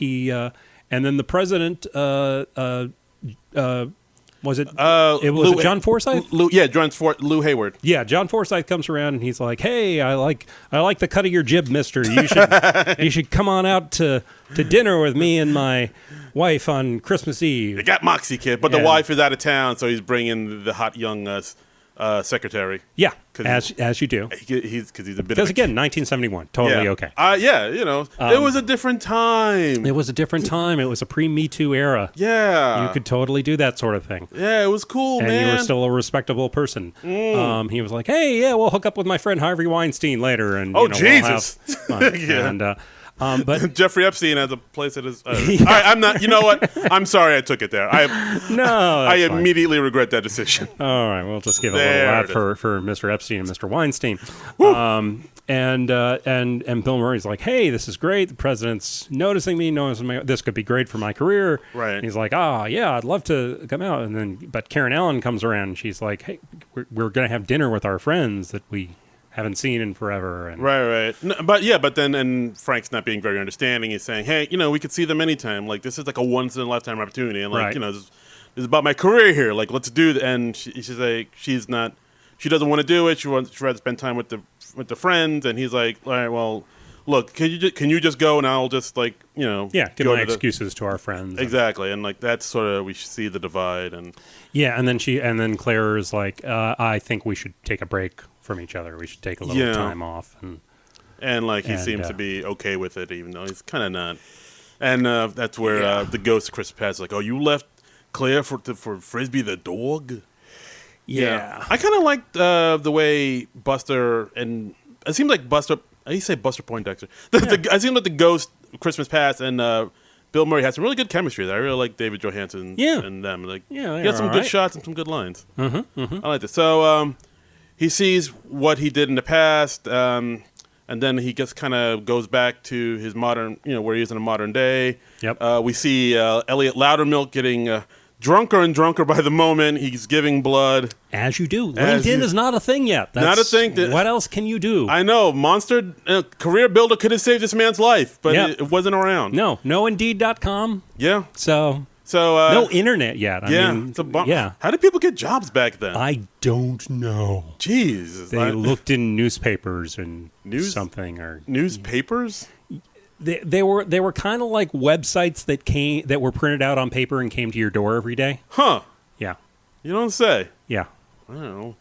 S1: then the president. Was it? It was John Forsythe.
S2: Lou Hayward.
S1: Yeah, John Forsythe comes around and he's like, "Hey, I like the cut of your jib, Mister. You should come on out to dinner with me and my wife on Christmas Eve."
S2: They got Moxie Kid, but the wife is out of town, so he's bringing the hot young secretary.
S1: Yeah, as you do.
S2: He's a bit.
S1: Because again, 1971, totally okay.
S2: It was a different time.
S1: It was a different time. It was a pre-Me Too era.
S2: Yeah,
S1: you could totally do that sort of thing.
S2: Yeah, it was cool,
S1: and
S2: man.
S1: And you were still a respectable person. He was like, "Hey, yeah, we'll hook up with my friend Harvey Weinstein later." And
S2: Jesus.
S1: We'll have fun.
S2: Yeah.
S1: And But
S2: Jeffrey Epstein has a place at his. I'm not. You know what? I'm sorry I took it there. I immediately regret that decision.
S1: All right, we'll just give a
S2: There
S1: little laugh for Mr. Epstein and Mr. Weinstein. And Bill Murray's like, hey, this is great. The president's noticing this could be great for my career.
S2: Right.
S1: And he's like, yeah, I'd love to come out. But Karen Allen comes around and she's like, hey, we're going to have dinner with our friends that we haven't seen in forever. And
S2: Right. No, but then Frank's not being very understanding. He's saying, hey, we could see them anytime. Like, this is like a once in a lifetime opportunity. And like,
S1: Right.
S2: This is about my career here. Like, let's do it. And she's like, she doesn't want to do it. She'd rather spend time with the friends. And he's like, all right, well, look, can you just go and I'll just like,
S1: give my excuses to our friends.
S2: Exactly. And like, that's sort of, we see the divide. And
S1: yeah. And then Claire is like, I think we should take a break from each other. We should take a little time off.
S2: And like, he seems to be okay with it, even though he's kind of not. And that's where the ghost of Christmas Past is like, oh, you left Claire for Frisbee the dog?
S1: Yeah.
S2: I kind of liked the way Buster, and it seemed like Buster, I used to say Buster Poindexter. I seemed like the ghost of Christmas Past and Bill Murray had some really good chemistry there. I really like David Johansen and them. Like, he had some good shots and some good lines. I like this. So he sees what he did in the past, and then he just kind of goes back to his modern, where he is in a modern day.
S1: Yep.
S2: We see Elliot Loudermilk getting drunker and drunker by the moment. He's giving blood.
S1: As you do. LinkedIn is not a thing yet. That's
S2: not a thing.
S1: What else can you do?
S2: I know. Monster Career Builder could have saved this man's life, but it wasn't around.
S1: No Indeed.com.
S2: Yeah.
S1: So no internet yet. I mean,
S2: it's a How did people get jobs back then?
S1: I don't know.
S2: Jeez.
S1: They looked in newspapers and something or
S2: newspapers?
S1: They were kind of like websites that were printed out on paper and came to your door every day.
S2: Huh.
S1: Yeah.
S2: You don't say.
S1: Yeah.
S2: I don't know.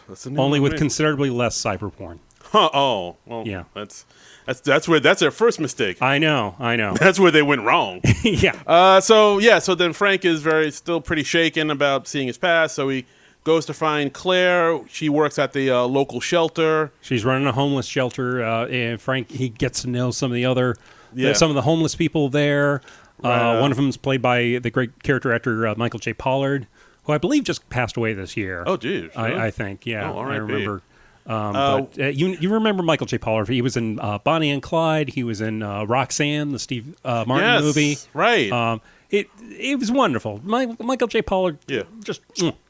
S2: That's a new
S1: Only
S2: one
S1: with considerably less cyber porn.
S2: Huh. Oh. Well,
S1: yeah.
S2: That's their first mistake.
S1: I know.
S2: That's where they went wrong.
S1: Yeah.
S2: So then Frank is still pretty shaken about seeing his past. So he goes to find Claire. She works at the local shelter.
S1: She's running a homeless shelter. And Frank, he gets to know some of the homeless people there. One of them is played by the great character actor Michael J. Pollard, who I believe just passed away this year.
S2: Oh, geez.
S1: I think. Yeah.
S2: Oh,
S1: I remember. But you remember Michael J. Pollard? He was in Bonnie and Clyde. He was in Roxanne, the Steve Martin movie.
S2: Right.
S1: It was wonderful. Michael J. Pollard, just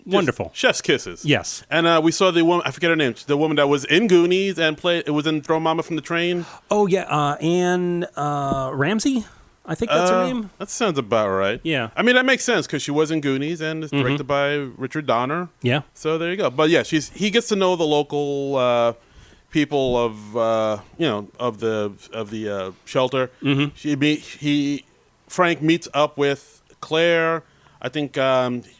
S1: wonderful.
S2: Chef's kisses.
S1: Yes.
S2: And we saw the woman, I forget her name, the woman that was in Goonies and was in Throw Mama from the Train.
S1: Oh, yeah. Anne Ramsey, I think that's her name.
S2: That sounds about right.
S1: Yeah.
S2: I mean, that makes sense because she was in Goonies and it's directed by Richard Donner.
S1: Yeah.
S2: So there you go. But yeah, he gets to know the local people of the shelter. Mm-hmm. Frank meets up with Claire. I think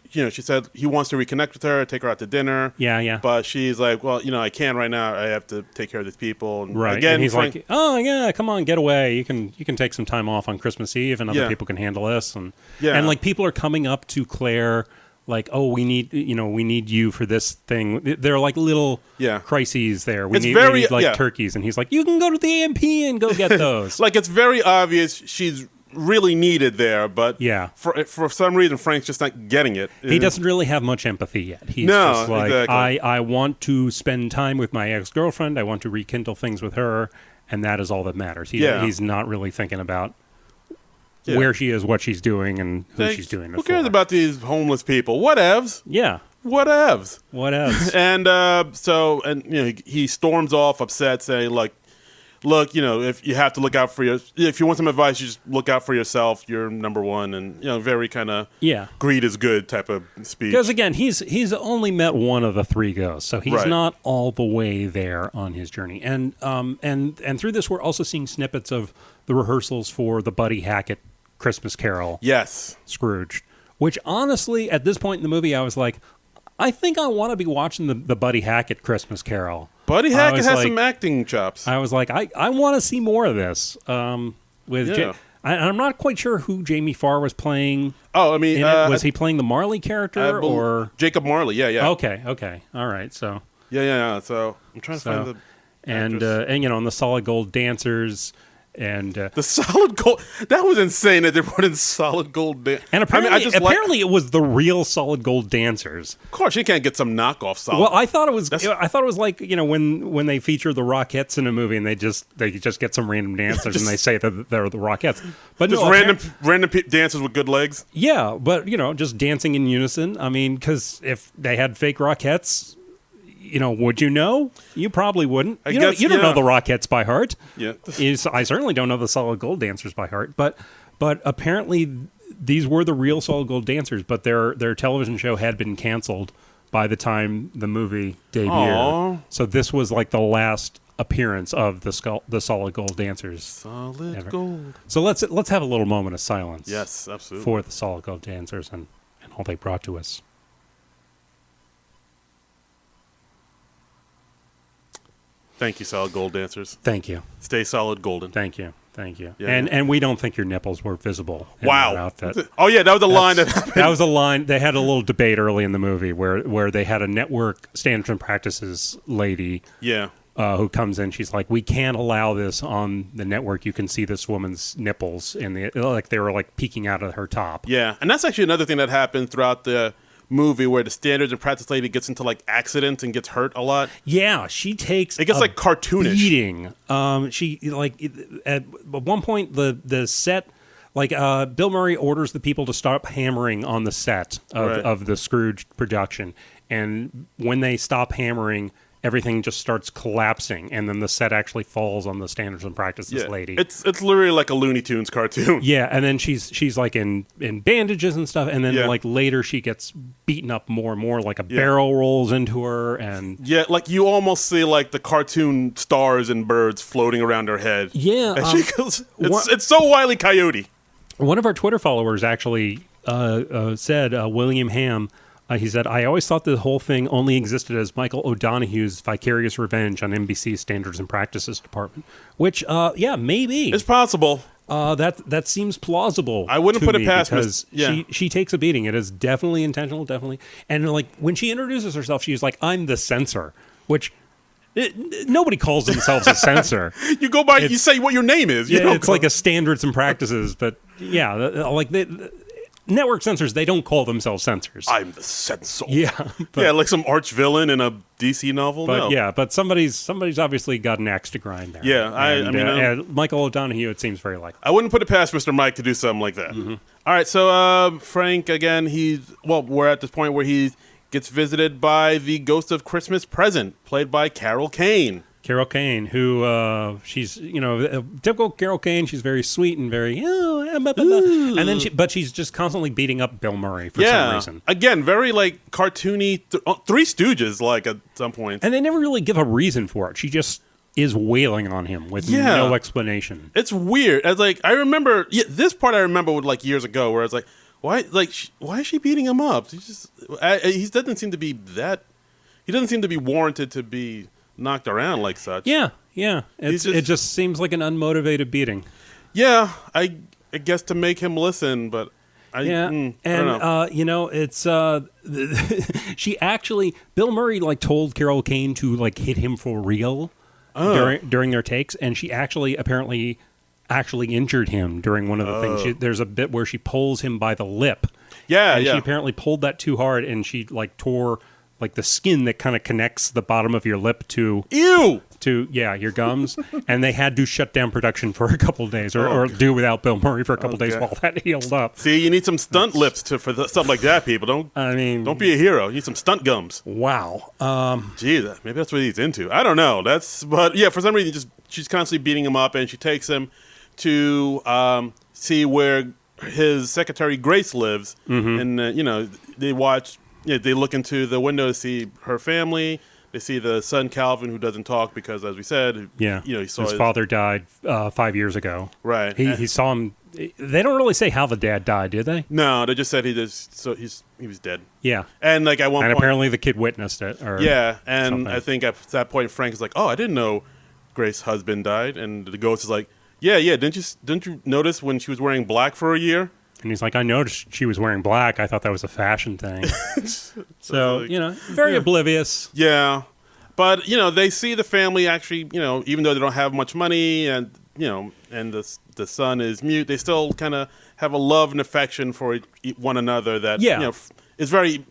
S2: she said he wants to reconnect with her, take her out to dinner.
S1: Yeah.
S2: But she's like, well, I can't right now. I have to take care of these people. And
S1: right.
S2: Again,
S1: and he's like, oh yeah, come on, get away. You can take some time off on Christmas Eve, and other people can handle this. And like people are coming up to Claire. Like, oh, we need you for this thing. They're like little crises there. We need turkeys, and he's like, you can go to the AMP and go get those.
S2: Like, it's very obvious she's really needed there, but for some reason Frank's just not getting it.
S1: He doesn't really have much empathy yet. He's just like, exactly. I want to spend time with my ex-girlfriend. I want to rekindle things with her, and that is all that matters. He's not really thinking about where she is, what she's doing, and who she's doing it for.
S2: Who cares about these homeless people? Whatevs.
S1: Yeah.
S2: Whatevs.
S1: And
S2: and he storms off upset, saying like, look, if you have to look out for if you want some advice, you just look out for yourself. You're number one, and very kind of greed is good type of speech.
S1: Because again, he's only met one of the three ghosts, so he's not all the way there on his journey. And through this, we're also seeing snippets of the rehearsals for the Buddy Hackett Christmas Carol.
S2: Yes,
S1: Scrooged. Which honestly, at this point in the movie, I was like, I think I want to be watching the Buddy Hackett Christmas Carol.
S2: Buddy Hackett has some acting chops.
S1: I was like, I want to see more of this. I'm not quite sure who Jamie Farr was playing.
S2: Oh, I mean,
S1: was he playing the Marley character or
S2: Jacob Marley? Yeah.
S1: Okay, all right. So
S2: yeah. So I'm trying to find the
S1: and the Solid Gold Dancers. And
S2: the solid gold, that was insane that they brought in solid gold dancers.
S1: And apparently it was the real solid gold dancers.
S2: Of course, you can't get some knockoff solid.
S1: Well, I thought it was like, when they feature the Rockettes in a movie and they just get some random dancers and they say that they're the Rockettes. But
S2: just
S1: no,
S2: random dancers with good legs.
S1: Yeah, but just dancing in unison. I mean, because if they had fake Rockettes, would you know? You probably wouldn't. You don't know the Rockettes by heart.
S2: Yeah.
S1: I certainly don't know the solid gold dancers by heart. But apparently these were the real solid gold dancers. But their television show had been canceled by the time the movie debuted.
S2: Aww.
S1: So this was like the last appearance of the solid gold dancers.
S2: Solid gold.
S1: So let's have a little moment of silence.
S2: Yes, absolutely.
S1: For the solid gold dancers and all they brought to us.
S2: Thank you, solid gold dancers.
S1: Thank you.
S2: Stay solid golden.
S1: Thank you. Yeah. And we don't think your nipples were visible in that outfit.
S2: Oh, yeah, that was a line that happened.
S1: That was a line. They had a little debate early in the movie where they had a network standards and practices lady who comes in. She's like, we can't allow this on the network. You can see this woman's nipples, they were like peeking out of her top.
S2: Yeah, and that's actually another thing that happened throughout the movie where the standards and practice lady gets into like accidents and gets hurt a lot.
S1: Yeah, she takes
S2: it gets like cartoonish
S1: beating. She like at one point the set Bill Murray orders the people to stop hammering on the set of the Scrooged production, and when they stop hammering, everything just starts collapsing, and then the set actually falls on the standards and practices lady.
S2: It's literally like a Looney Tunes cartoon.
S1: Yeah, and then she's like in bandages and stuff, and then like later she gets beaten up more and more, like a barrel rolls into her, and
S2: like you almost see like the cartoon stars and birds floating around her head.
S1: Yeah,
S2: and she goes, it's so Wile E. Coyote.
S1: One of our Twitter followers actually said, William Ham. He said, I always thought the whole thing only existed as Michael O'Donoghue's vicarious revenge on NBC's Standards and Practices Department. Which, maybe.
S2: It's possible.
S1: That seems plausible.
S2: I wouldn't put it past
S1: because she takes a beating. It is definitely intentional, definitely. And like when she introduces herself, she's like, I'm the censor, which nobody calls themselves a censor.
S2: You go by, you say what your name is.
S1: It's like a Standards and Practices, but network censors, they don't call themselves censors.
S2: I'm the censor.
S1: Yeah.
S2: Like some arch villain in a DC novel.
S1: But somebody's obviously got an axe to grind there.
S2: Yeah, I mean,
S1: Michael O'Donoghue, it seems very likely.
S2: I wouldn't put it past Mr. Mike to do something like that.
S1: Mm-hmm.
S2: All right, so Frank, again, we're at this point where he gets visited by the ghost of Christmas Present, played by Carol Kane.
S1: Carol Kane, who she's typical Carol Kane. She's very sweet and very and then she's just constantly beating up Bill Murray for some reason.
S2: Again, very like cartoony, Three Stooges like at some point.
S1: And they never really give a reason for it. She just is wailing on him with no explanation.
S2: It's weird. As like I remember this part, I remember like years ago, where I was like, why is she beating him up? He doesn't seem to be that. He doesn't seem to be warranted to be knocked around like such.
S1: Yeah. It just seems like an unmotivated beating.
S2: Yeah, I guess to make him listen, but I don't know.
S1: It's she actually Bill Murray like told Carol Kane to like hit him for real during their takes, and she actually apparently injured him during one of the things. There's a bit where she pulls him by the lip.
S2: Yeah,
S1: She apparently pulled that too hard, and she like tore like the skin that kind of connects the bottom of your lip to your gums, and they had to shut down production for a couple of days, or do without Bill Murray for a couple of days while that healed up.
S2: See, you need some stunt lips for stuff like that, people. Don't be a hero. You need some stunt gums.
S1: Wow.
S2: Gee, maybe that's what he's into. I don't know. But for some reason, she's constantly beating him up, and she takes him to see where his secretary Grace lives, and they watch. Yeah, they look into the window to see her family. They see the son Calvin, who doesn't talk because, as we said, he saw
S1: his father died 5 years ago.
S2: Right.
S1: He saw him. They don't really say how the dad died, did they?
S2: No, they just said he was dead.
S1: Yeah.
S2: And like at one point,
S1: apparently the kid witnessed it. And
S2: something. I think at that point Frank is like, "Oh, I didn't know Grace's husband died," and the ghost is like, "Yeah, didn't you notice when she was wearing black for a year?"
S1: And he's like, I noticed she was wearing black. I thought that was a fashion thing. So, very oblivious.
S2: Yeah. But, they see the family actually, even though they don't have much money and and the son is mute. They still kind of have a love and affection for one another that is very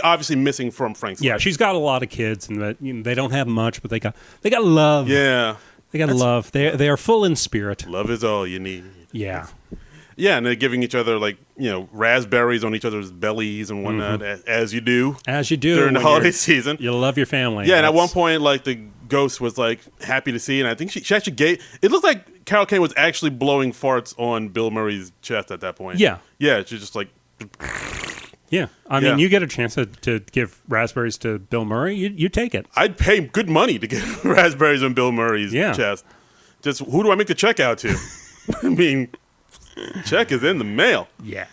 S2: obviously missing from Frank's life.
S1: She's got a lot of kids, and that they don't have much, but they got love.
S2: Yeah,
S1: they got love. They are full in spirit.
S2: Love is all you need.
S1: Yeah.
S2: Yeah, and they're giving each other raspberries on each other's bellies and whatnot, as you do.
S1: As you do
S2: during the holiday season.
S1: You love your family.
S2: Yeah, and at one point, the ghost was happy to see, and I think she actually gave. It looked like Carol Kane was actually blowing farts on Bill Murray's chest at that point.
S1: Yeah,
S2: she's just
S1: Yeah, I mean, you get a chance to give raspberries to Bill Murray, you take it.
S2: I'd pay good money to get raspberries on Bill Murray's chest. Just who do I make the check out to? I mean. Check is in the mail.
S1: Yeah.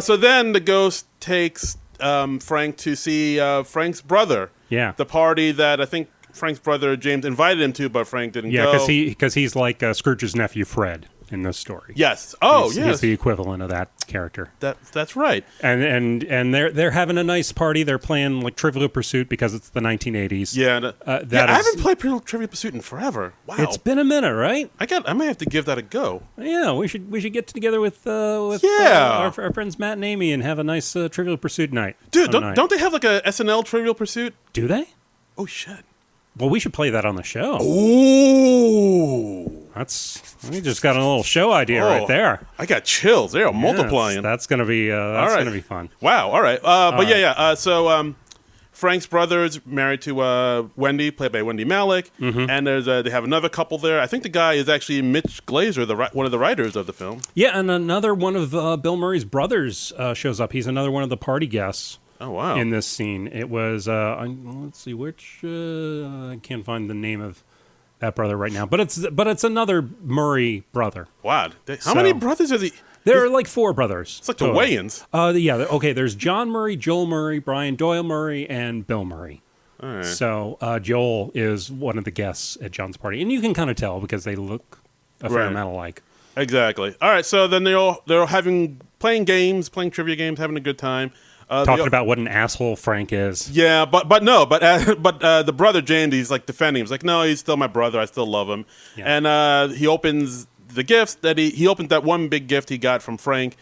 S2: So then the ghost takes Frank to see Frank's brother.
S1: Yeah.
S2: The party that I think Frank's brother James invited him to, but Frank didn't go.
S1: Yeah, because he's like Scrooge's nephew Fred in this story.
S2: Yes.
S1: He's the equivalent of that character.
S2: That's right.
S1: And they're having a nice party. They're playing Trivial Pursuit because it's the 1980s.
S2: Yeah. I haven't played Trivial Pursuit in forever. Wow.
S1: It's been a minute, right?
S2: I might have to give that a go.
S1: Yeah, we should get together with our friends Matt and Amy and have a nice Trivial Pursuit night.
S2: Dude, don't they have a SNL Trivial Pursuit?
S1: Do they?
S2: Oh shit.
S1: Well, we should play that on the show.
S2: Ooh.
S1: We just got a little show idea right there.
S2: I got chills. They are multiplying.
S1: That's gonna be gonna be fun.
S2: Wow. All right. So Frank's brother is married to Wendy, played by Wendy Malick, and they have another couple there. I think the guy is actually Mitch Glazer, one of the writers of the film.
S1: Yeah, and another one of Bill Murray's brothers shows up. He's another one of the party guests.
S2: Oh wow!
S1: In this scene, it was let's see which I can't find the name of that brother right now, but it's another Murray brother.
S2: Wow! How many brothers are
S1: there are like 4 brothers.
S2: It's like the Wayans.
S1: Okay. There's John Murray, Joel Murray, Brian Doyle Murray, and Bill Murray.
S2: All right.
S1: So Joel is one of the guests at John's party, and you can kind of tell because they look a fair amount alike.
S2: Exactly. All right. So then they're playing trivia games, having a good time.
S1: Talking about what an asshole Frank is.
S2: Yeah, but the brother James, he's defending him. He's like, no, he's still my brother. I still love him. Yeah. And he opens the gifts that he opened that one big gift he got from Frank,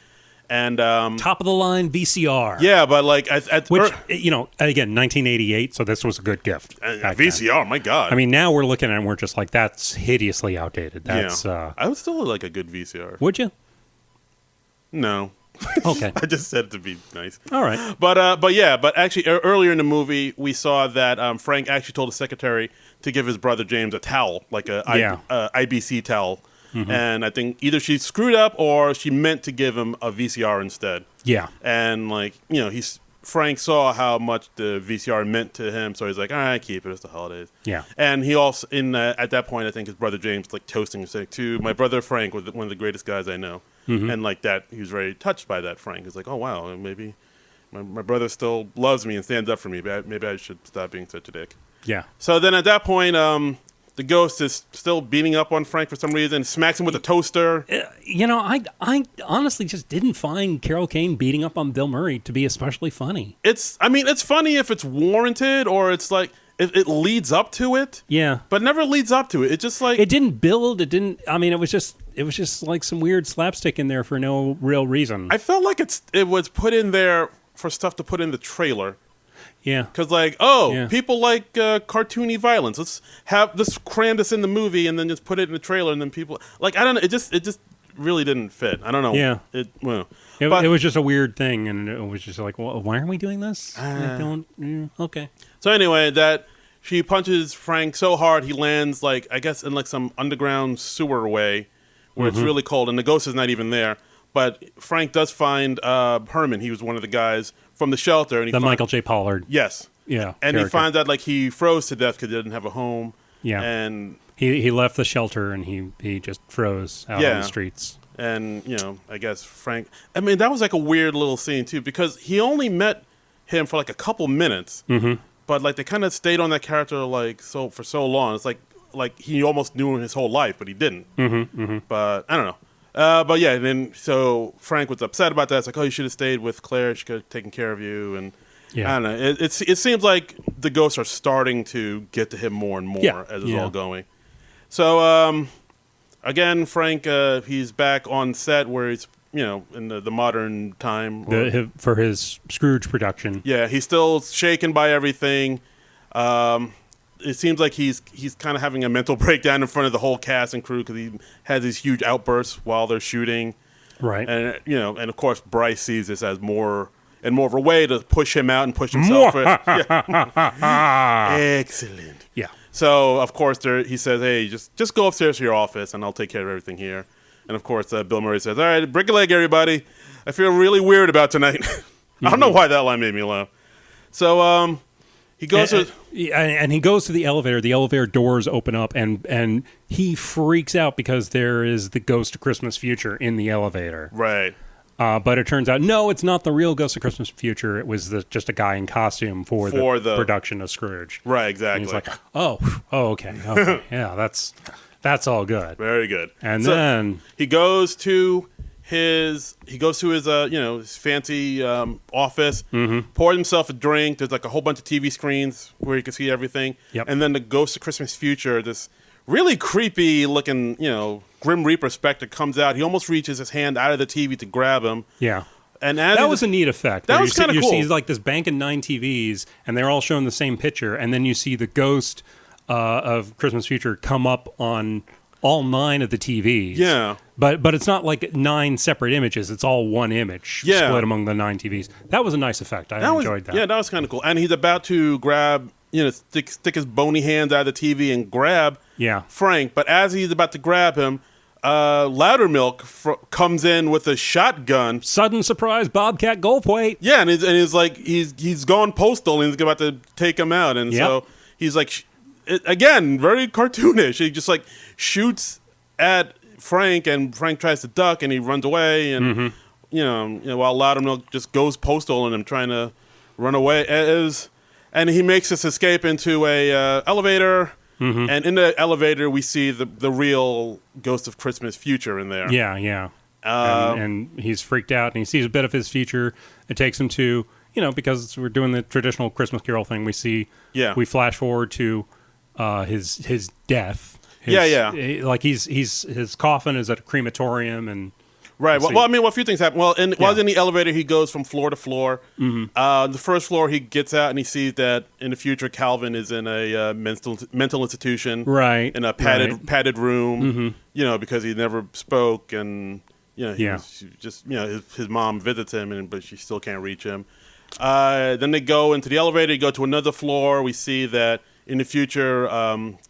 S2: and
S1: top of the line VCR.
S2: Yeah, but
S1: which again 1988, so this was a good gift.
S2: VCR, my God.
S1: I mean, now we're looking at it and we're just like, that's hideously outdated. That's
S2: I would still like a good VCR.
S1: Would you?
S2: No.
S1: Okay.
S2: I just said to be nice.
S1: All right.
S2: But actually earlier in the movie we saw that Frank actually told the secretary to give his brother James a towel, like a IBC towel. Mm-hmm. And I think either she screwed up or she meant to give him a VCR instead.
S1: Yeah.
S2: And Frank saw how much the VCR meant to him, so he's like, all right, keep it. It's the holidays.
S1: Yeah.
S2: And he also, at that point, I think his brother James toasting and saying, to my brother Frank, was one of the greatest guys I know. Mm-hmm. And that, he was very touched by that, Frank. He's like, oh, wow, maybe my brother still loves me and stands up for me. Maybe I should stop being such a dick.
S1: Yeah.
S2: So then at that point, the ghost is still beating up on Frank for some reason, smacks him with a toaster.
S1: I honestly just didn't find Carol Kane beating up on Bill Murray to be especially funny.
S2: It's funny if it's warranted or it's it leads up to it.
S1: Yeah.
S2: But never leads up to it. It just
S1: it didn't build. It didn't. I mean, it was just like some weird slapstick in there for no real reason.
S2: I felt like it was put in there for stuff to put in the trailer.
S1: Yeah.
S2: Because people like cartoony violence. Let's cram this in the movie and then just put it in the trailer and then people I don't know. It just really didn't fit. I don't know.
S1: Yeah.
S2: It
S1: was just a weird thing, and it was just like, well, why are we doing this? Okay.
S2: So anyway, that she punches Frank so hard he lands I guess in some underground sewer way where it's really cold, and the ghost is not even there. But Frank does find Herman. He was one of the guys from the shelter. And
S1: Michael J. Pollard.
S2: Yes.
S1: Yeah.
S2: And he finds out he froze to death because he didn't have a home.
S1: Yeah.
S2: And
S1: he left the shelter and he just froze out on the streets.
S2: And, I guess Frank... I mean, that was a weird little scene, too, because he only met him for a couple minutes. Mm-hmm. But, they kind of stayed on that character, for so long. It's like he almost knew his whole life, but he didn't.
S1: Mm-hmm. Mm-hmm.
S2: But, I don't know. But yeah, and then so Frank was upset about that. It's you should have stayed with Claire. She could have taken care of you. And I don't know. It seems like the ghosts are starting to get to him more and more as it's all going. So again, Frank, he's back on set where he's, in the modern time.
S1: For his Scrooge production.
S2: Yeah, he's still shaken by everything. It seems like he's kind of having a mental breakdown in front of the whole cast and crew because he has these huge outbursts while they're shooting.
S1: Right.
S2: And, and of course, Bryce sees this as more of a way to push him out and push himself. Excellent.
S1: Yeah.
S2: So, of course, he says, hey, just go upstairs to your office and I'll take care of everything here. And, of course, Bill Murray says, all right, break a leg, everybody. I feel really weird about tonight. I don't know why that line made me laugh. So he goes
S1: and he goes to the elevator. The elevator doors open up, and he freaks out because there is the Ghost of Christmas Future in the elevator.
S2: Right.
S1: But it turns out, no, it's not the real Ghost of Christmas Future. It was just a guy in costume for the production of Scrooge.
S2: Right, exactly.
S1: And he's like, okay. Yeah, that's all good.
S2: Very good.
S1: And then
S2: he goes to his his fancy office, pours himself a drink. There's like a whole bunch of TV screens where you can see everything.
S1: Yep.
S2: And then the Ghost of Christmas Future, this really creepy looking, Grim Reaper specter comes out. He almost reaches his hand out of the TV to grab him.
S1: Yeah.
S2: And
S1: that was a neat effect.
S2: That was kind of cool.
S1: You see like this bank of 9 TVs, and they're all showing the same picture, and then you see the Ghost of Christmas Future come up on all 9 of the TVs.
S2: Yeah.
S1: But it's not like 9 separate images. It's all one image split among the 9 TVs. That was a nice effect. I enjoyed that.
S2: Yeah, that was kind of cool. And he's about to grab, stick his bony hands out of the TV and grab Frank. But as he's about to grab him, Loudermilk comes in with a shotgun.
S1: Sudden surprise, Bobcat Goldthwait.
S2: Yeah, and he's like, he's gone postal and he's about to take him out. And so he's like, again, very cartoonish. He just like shoots at Frank, and Frank tries to duck, and he runs away, and while Loudermilk just goes postal on him, trying to run away. And he makes this escape into a elevator, and in the elevator we see the real Ghost of Christmas Future in there.
S1: Yeah. And he's freaked out, and he sees a bit of his future. It takes him to because we're doing the traditional Christmas Carol thing. We flash forward to his death. Like his coffin is at a crematorium, and
S2: right. Well, a few things happen. Well, while he's in the elevator, he goes from floor to floor. The first floor, he gets out and he sees that in the future, Calvin is in a mental institution,
S1: right,
S2: in a padded room. Because he never spoke, and was just his mom visits him, but she still can't reach him. Then they go into the elevator. You go to another floor. We see that in the future,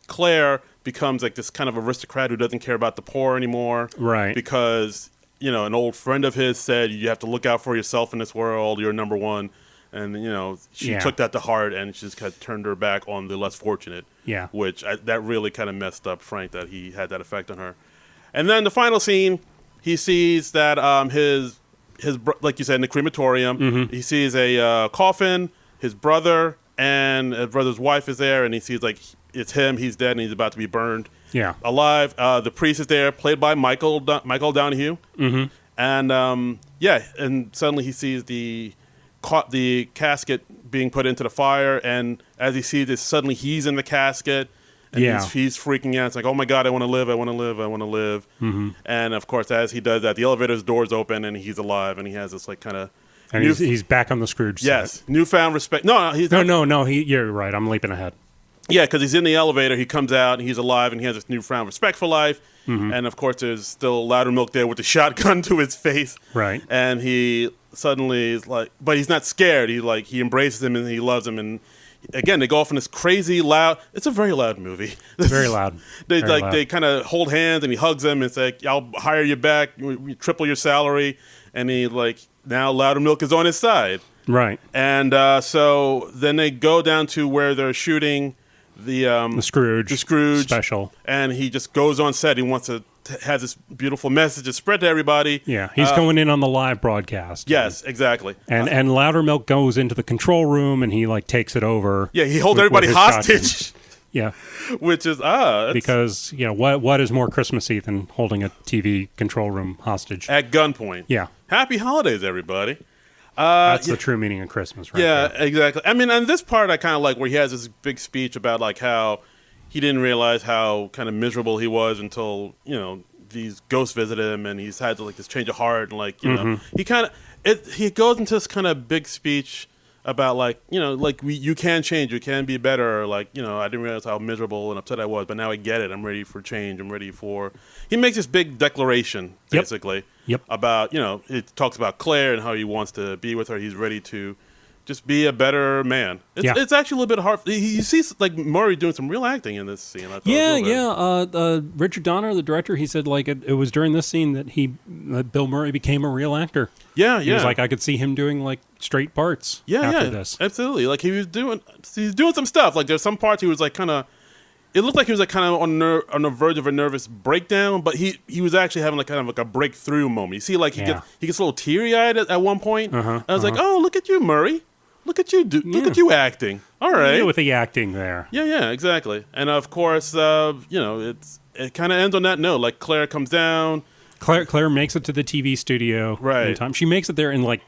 S2: Claire becomes like this kind of aristocrat who doesn't care about the poor anymore.
S1: Right.
S2: Because, an old friend of his said, you have to look out for yourself in this world. You're number one. And, she took that to heart, and she just kind of turned her back on the less fortunate.
S1: Yeah.
S2: Which that really kind of messed up Frank, that he had that effect on her. And then the final scene, he sees that his like you said, in the crematorium, he sees a coffin, his brother, and his brother's wife is there, and he sees like it's him. He's dead, and he's about to be burned alive. The priest is there, played by Michael Donahue. And and suddenly he sees the casket being put into the fire, and as he sees this, suddenly he's in the casket, and he's freaking out. It's like, oh my God, I want to live, I want to live, I want to live. And of course, as he does that, the elevator's doors open, and he's alive, and he has this like kind of.
S1: And he's back on the Scrooge set.
S2: Yes, newfound respect. No, he's not.
S1: No. You're right. I'm leaping ahead.
S2: Yeah, because he's in the elevator. He comes out, and he's alive, and he has this newfound respect for life. And of course, there's still Loudermilk there with the shotgun to his face.
S1: Right.
S2: And he suddenly is like, but he's not scared. He embraces him and he loves him. And again, they go off in this crazy loud. It's a very loud movie.
S1: Very loud.
S2: They kind of hold hands, and he hugs him and say, like, "I'll hire you back. We triple your salary." And he now Loudermilk is on his side. Right. And so then they go down to where they're shooting the
S1: Scrooge special.
S2: And he just goes on set. He wants to have this beautiful message to spread to everybody.
S1: Yeah, he's going in on the live broadcast.
S2: Yes, exactly.
S1: And Loudermilk goes into the control room, and he takes it over.
S2: Yeah, he holds everybody hostage.
S1: Yeah.
S2: Which is
S1: because what is more Christmassy than holding a TV control room hostage
S2: at gunpoint?
S1: Yeah.
S2: Happy holidays, everybody.
S1: That's the true meaning of Christmas, right?
S2: Yeah,
S1: there.
S2: Exactly. I mean, and this part I kind of like, where he has this big speech about how he didn't realize how kind of miserable he was until these ghosts visit him, and he's had to like this change of heart, and like he goes into this kind of big speech about like you can change, you can be better. Like I didn't realize how miserable and upset I was, but now I get it. I'm ready for change. I'm ready for. He makes this big declaration basically about it talks about Claire and how he wants to be with her. He's ready to just be a better man. It's actually a little bit hard. You see like Murray doing some real acting in this scene. I thought
S1: Richard Donner, the director, he said like it was during this scene that Bill Murray became a real actor. He was like, I could see him doing like straight parts after this.
S2: Absolutely. Like he's doing some stuff. Like there's some parts he was like kind of, it looked like he was like kind of on the verge of a nervous breakdown, but he was actually having like kind of like a breakthrough moment. You see, like he gets a little teary eyed at one point. I was like, oh, look at you, Murray. Look at you, look at you acting. All right,
S1: with the acting there.
S2: Yeah, exactly. And of course, it kind of ends on that note. Like Claire comes down.
S1: Claire makes it to the TV studio in time. She makes it there in like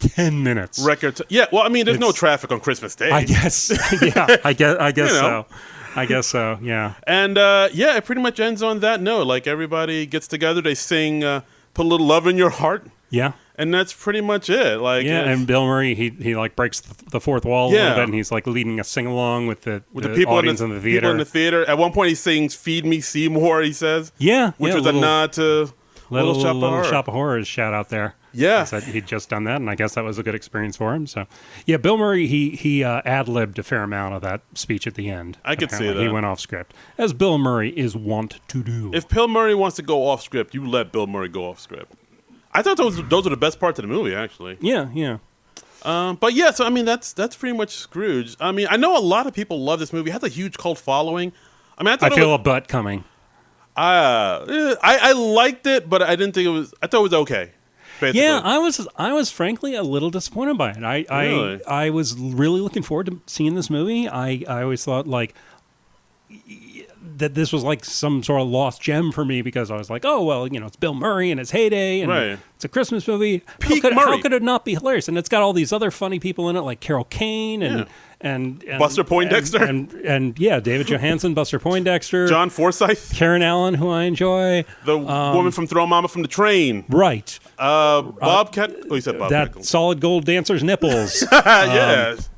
S1: 10 minutes.
S2: Well, I mean, there's no traffic on Christmas Day.
S1: I guess. Yeah, I guess so. I guess so. Yeah.
S2: And it pretty much ends on that note. Like everybody gets together, they sing "Put a Little Love in Your Heart."
S1: Yeah.
S2: And that's pretty much it. Like
S1: and Bill Murray, he like breaks the fourth wall a little bit, and he's like leading a sing along with the
S2: people
S1: audience in the theater.
S2: People in the theater. At one point, he sings "Feed Me, Seymour." He says, which was a nod to Little
S1: Shop of Horrors shout out there.
S2: Yeah,
S1: he'd just done that, and I guess that was a good experience for him. So, yeah, Bill Murray he ad-libbed a fair amount of that speech at the end.
S2: I could see that
S1: he went off script, as Bill Murray is wont to do.
S2: If Bill Murray wants to go off script, you let Bill Murray go off script. I thought those are the best parts of the movie, actually.
S1: Yeah.
S2: But yeah, so I mean that's pretty much Scrooge. I mean, I know a lot of people love this movie. It has a huge cult following. I mean,
S1: I feel a butt coming.
S2: I liked it, but I didn't think it was. I thought it was okay. Basically.
S1: Yeah, I was frankly a little disappointed by it. I was really looking forward to seeing this movie. I always thought like that this was like some sort of lost gem for me because I was like, oh well, it's Bill Murray in his heyday, and it's a Christmas movie. How could it not be hilarious? And it's got all these other funny people in it, like Carol Kane and
S2: Buster Poindexter
S1: and David Johansen, Buster Poindexter,
S2: John Forsythe,
S1: Karen Allen, who I enjoy,
S2: the woman from Throw Mama from the Train,
S1: right?
S2: Bobcat. You said Bob.
S1: That
S2: Nichols.
S1: Solid Gold Dancer's nipples.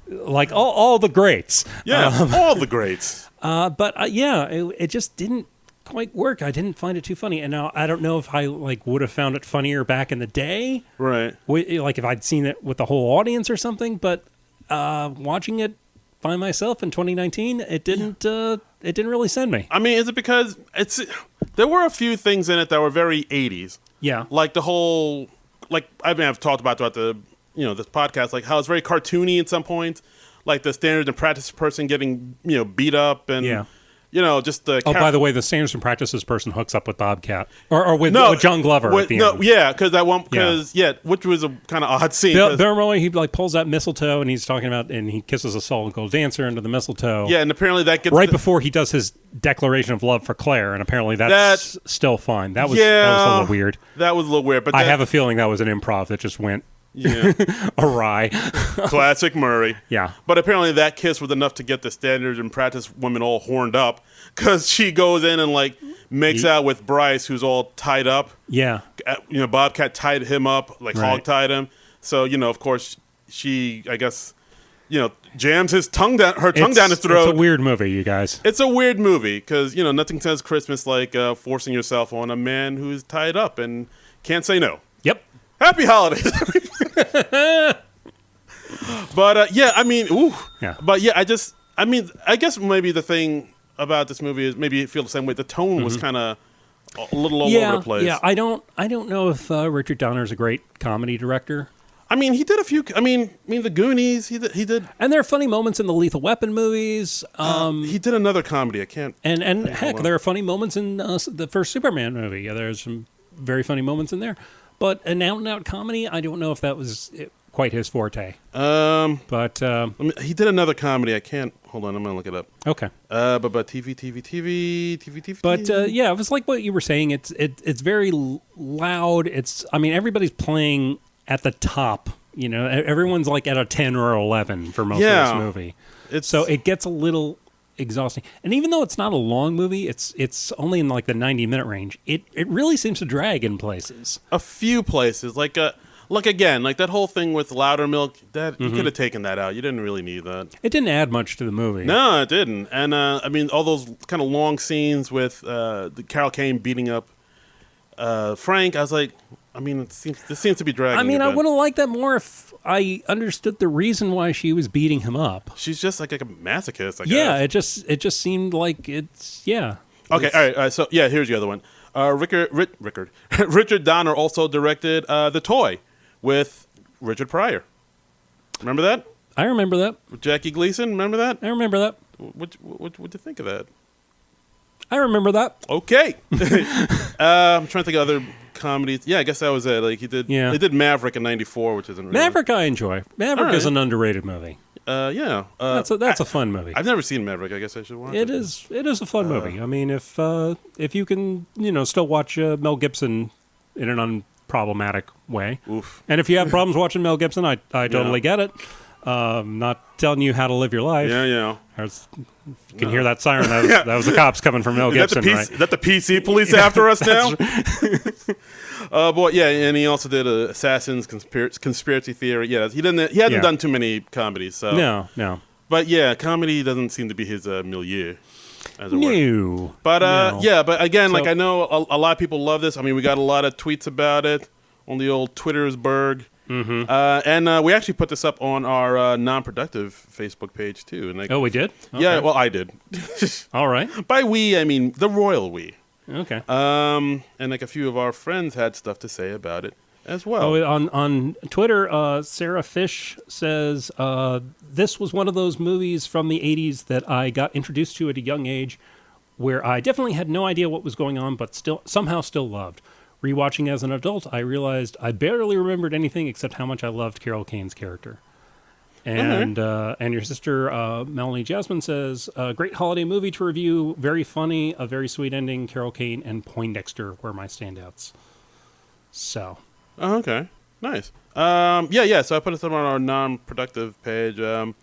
S1: Like all the greats.
S2: All the greats.
S1: But it just didn't quite work. I didn't find it too funny, and now I don't know if I would have found it funnier back in the day,
S2: right?
S1: Like if I'd seen it with the whole audience or something. But watching it by myself in 2019, it didn't really send me.
S2: I mean, is it because there were a few things in it that were very 80s?
S1: Yeah,
S2: like the whole I've talked about throughout the this podcast, like how it's very cartoony at some points. Like the standards and practice person getting, beat up and, just the...
S1: by the way, the standards and practices person hooks up with Bobcat. Or with John Glover at the end.
S2: Which was a kind of odd scene.
S1: Bill Murray, he pulls that mistletoe and he's talking about, and he kisses a Solid Gold Dancer into the mistletoe.
S2: Yeah, and apparently that gets...
S1: Right before he does his declaration of love for Claire, and apparently that's still fine. That was a little weird.
S2: That was a little weird, but...
S1: I have a feeling that was an improv that just went... awry.
S2: Classic Murray.
S1: Yeah.
S2: But apparently that kiss was enough to get the standards and practice women all horned up because she goes in and makes out with Bryce, who's all tied up.
S1: Yeah.
S2: Bobcat tied him up, hog tied him. So, of course, she, I guess, jams her tongue down his throat.
S1: It's a weird movie, you guys.
S2: It's a weird movie because, nothing says Christmas like forcing yourself on a man who's tied up and can't say no.
S1: Yep.
S2: Happy holidays, But I mean, ooh. Yeah. But yeah, I guess maybe the thing about this movie is maybe it feels the same way. The tone was kind of a little all over the place.
S1: Yeah, I don't know if Richard Donner is a great comedy director.
S2: I mean, he did a few. I mean, the Goonies. He did.
S1: And there are funny moments in the Lethal Weapon movies.
S2: He did another comedy. I can't.
S1: And heck, there are funny moments in the first Superman movie. There's some very funny moments in there. But an out-and-out comedy, I don't know if that was quite his forte. But
S2: he did another comedy. I can't. Hold on, I'm gonna look it up.
S1: Okay.
S2: But TV.
S1: But it was like what you were saying. It's very loud. Everybody's playing at the top. Everyone's like at a 10 or 11 for most of this movie. So it gets a little exhausting. And even though it's not a long movie, it's only in like the 90-minute range. It really seems to drag in places.
S2: A few places, like again, like that whole thing with Loudermilk, that you could have taken that out. You didn't really need that.
S1: It didn't add much to the movie.
S2: No, it didn't. And I mean, all those kind of long scenes with the Carol Kane beating up Frank, I was like, I mean, this seems to be dragging.
S1: I mean,
S2: a
S1: I
S2: bit.
S1: would have liked that more if I understood the reason why she was beating him up.
S2: She's just like a masochist. I
S1: Yeah,
S2: guess.
S1: it just seemed like it's
S2: Okay, all right. So yeah, here's the other one. Richard Donner also directed The Toy with Richard Pryor. Remember that?
S1: I remember that.
S2: With Jackie Gleason. Remember that?
S1: I remember that.
S2: What'd you think of that?
S1: I remember that.
S2: Okay. I'm trying to think of other comedies. Yeah, I guess that was it. Like he did.
S1: Yeah.
S2: He did Maverick in '94, which isn't really,
S1: Maverick. I enjoy. Maverick
S2: All
S1: is
S2: right.
S1: an underrated movie.
S2: Yeah.
S1: That's a fun movie.
S2: I've never seen Maverick. I guess I should watch it.
S1: It is a fun movie. I mean, if you can, still watch Mel Gibson in an unproblematic way.
S2: Oof.
S1: And if you have problems watching Mel Gibson, I totally get it. Not telling you how to live your life.
S2: Yeah.
S1: You can hear that siren. That was the cops coming from Mel Gibson, right?
S2: Is that the PC police after us now? Boy, yeah, and he also did Assassin's Conspiracy Theory. Yeah, he hadn't done too many comedies. So.
S1: No.
S2: But yeah, comedy doesn't seem to be his milieu, as it were.
S1: No.
S2: But
S1: No.
S2: yeah, but again,
S1: So-
S2: like I know a lot of people love this. I mean, we got a lot of tweets about it on the old Twittersburg. Mm-hmm. And we actually put this up on our non-productive Facebook page too. And
S1: Oh, we did?
S2: Yeah,
S1: Okay.
S2: well, I did.
S1: All right.
S2: By we, I mean the royal we.
S1: Okay.
S2: And like a few of our friends had stuff to say about it as well.
S1: Oh, on Twitter, Sarah Fish says, this was one of those movies from the 80s that I got introduced to at a young age where I definitely had no idea what was going on, but somehow still loved. Rewatching as an adult, I realized I barely remembered anything except how much I loved Carol Kane's character. And your sister, Melanie Jasmine, says, great holiday movie to review, very funny, a very sweet ending, Carol Kane and Poindexter were my standouts. So...
S2: Oh, okay. Nice. Yeah. So I put it up on our non-productive page. The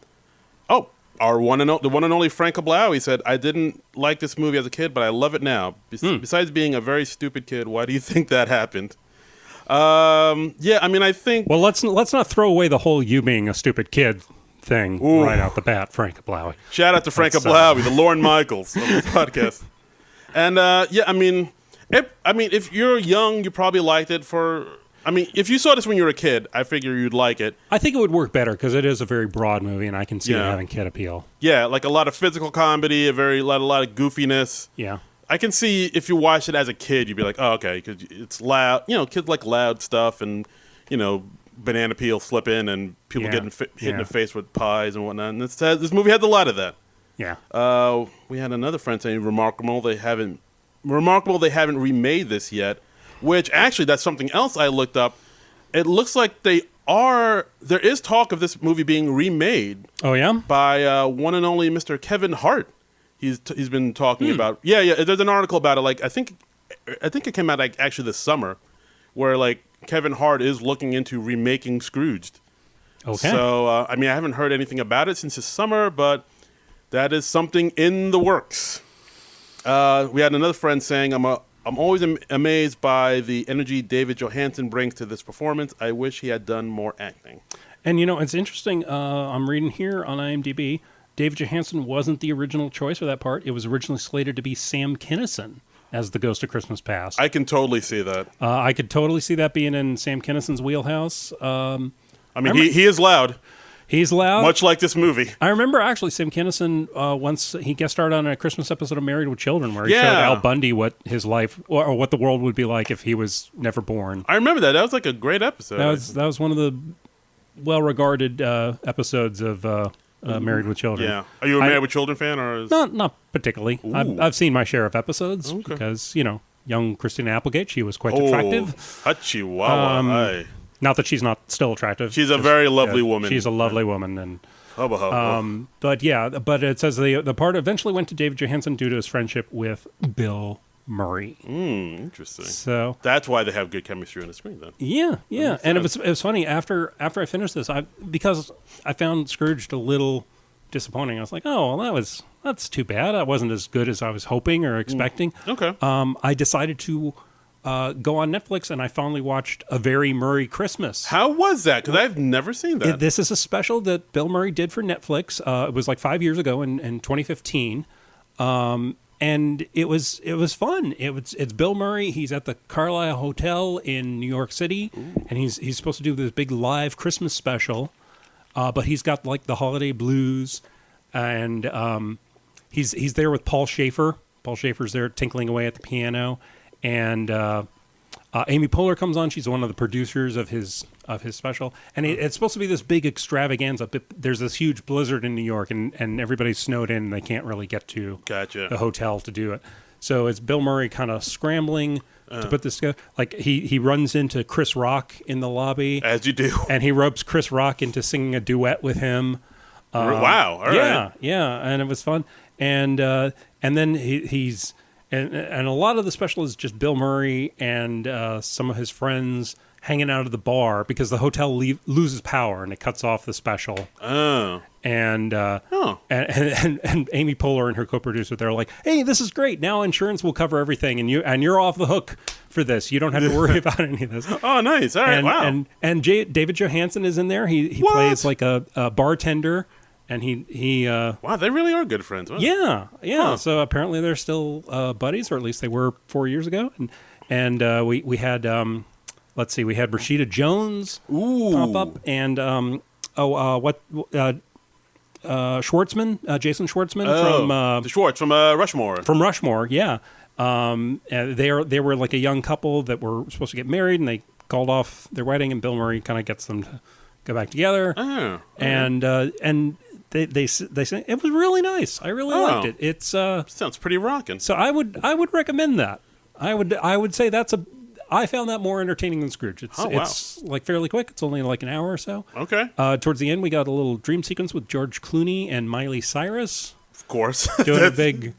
S2: one and only Frank Blau. He said, "I didn't like this movie as a kid, but I love it now. Besides being a very stupid kid, why do you think that happened?" Yeah. I mean, I think.
S1: Well, let's not throw away the whole you being a stupid kid thing right out the bat, Frank Blowy.
S2: Shout out to Frank Blowy, the Lorne Michaels of this podcast. And yeah, I mean, if you're young, you probably liked it for. I mean, if you saw this when you were a kid, I figure you'd like it.
S1: I think it would work better because it is a very broad movie, and I can see it having kid appeal.
S2: Yeah, like a lot of physical comedy, a lot of goofiness.
S1: Yeah.
S2: I can see if you watched it as a kid, you'd be like, oh, okay, because it's loud. Kids like loud stuff and, banana peel flipping and people getting hit in the face with pies and whatnot. And this movie had a lot of that.
S1: Yeah.
S2: We had another friend saying, remarkable they haven't remade this yet. Which actually, that's something else I looked up. It looks like there is talk of this movie being remade.
S1: Oh yeah,
S2: by one and only Mr. Kevin Hart. He's been talking about. Yeah. There's an article about it. Like I think it came out actually this summer, where like Kevin Hart is looking into remaking Scrooged.
S1: Okay.
S2: So I mean, I haven't heard anything about it since this summer, but that is something in the works. We had another friend saying, I'm always amazed by the energy David Johansen brings to this performance. I wish he had done more acting.
S1: And, it's interesting. I'm reading here on IMDb. David Johansen wasn't the original choice for that part. It was originally slated to be Sam Kinison as the Ghost of Christmas Past.
S2: I can totally see that.
S1: I could totally see that being in Sam Kinison's wheelhouse.
S2: I mean, he is loud.
S1: He's loud.
S2: Much like this movie.
S1: I remember actually Sam Kinison, once he guest starred on a Christmas episode of Married with Children where he showed Al Bundy what his life or what the world would be like if he was never born.
S2: I remember that. That was like a great episode.
S1: That was one of the well-regarded episodes of Married with Children.
S2: Yeah. Are you a Married with Children fan? Or
S1: Not particularly. I've seen my share of episodes because, young Christina Applegate, she was quite attractive.
S2: Chihuahua.
S1: Not that she's not still attractive.
S2: She's a very lovely woman.
S1: She's a lovely woman. And but it says the part eventually went to David Johansen due to his friendship with Bill Murray.
S2: Interesting.
S1: So
S2: that's why they have good chemistry on the screen then.
S1: Yeah. And it was funny after I finished this, because I found Scrooged a little disappointing. I was like, oh, well, that's too bad. That wasn't as good as I was hoping or expecting.
S2: Okay.
S1: I decided to go on Netflix, and I finally watched A Very Murray Christmas.
S2: How was that? Because I've never seen that.
S1: This is a special that Bill Murray did for Netflix. It was like 5 years ago in 2015. And it was fun. It's Bill Murray. He's at the Carlisle Hotel in New York City, and he's supposed to do this big live Christmas special, but he's got like the holiday blues, and he's there with Paul Schaefer. Paul Schaefer's there tinkling away at the piano, and Amy Poehler comes on. She's one of the producers of his special, and it's supposed to be this big extravaganza. But there's this huge blizzard in New York, and everybody's snowed in, and they can't really get to the hotel to do it. So it's Bill Murray kind of scrambling to put this together. Like he runs into Chris Rock in the lobby,
S2: as you do,
S1: and he ropes Chris Rock into singing a duet with him.
S2: Wow! All right.
S1: Yeah, and it was fun. And then he's. And a lot of the special is just Bill Murray and some of his friends hanging out at the bar because the hotel loses power and it cuts off the special.
S2: Oh.
S1: And Amy Poehler and her co-producer, they're like, "Hey, this is great. Now insurance will cover everything, and you're off the hook for this. You don't have to worry about any of this."
S2: Oh, nice. All right. Wow.
S1: And David Johansen is in there. He plays like a bartender. And he
S2: wow, they really are good friends. Wow.
S1: Yeah.
S2: Huh.
S1: So apparently they're still buddies, or at least they were 4 years ago. And we had we had Rashida Jones pop up, and Schwartzman, Jason Schwartzman
S2: from Schwartz from Rushmore.
S1: From Rushmore, yeah. And they were like a young couple that were supposed to get married, and they called off their wedding, and Bill Murray kind of gets them to go back together.
S2: Oh,
S1: and they say it was really nice. I really liked it. It's
S2: sounds pretty rocking.
S1: So I would recommend that. I would say I found that more entertaining than Scrooge. It's like fairly quick. It's only like an hour or so.
S2: Okay.
S1: Towards the end, we got a little dream sequence with George Clooney and Miley Cyrus.
S2: Of course,
S1: doing a big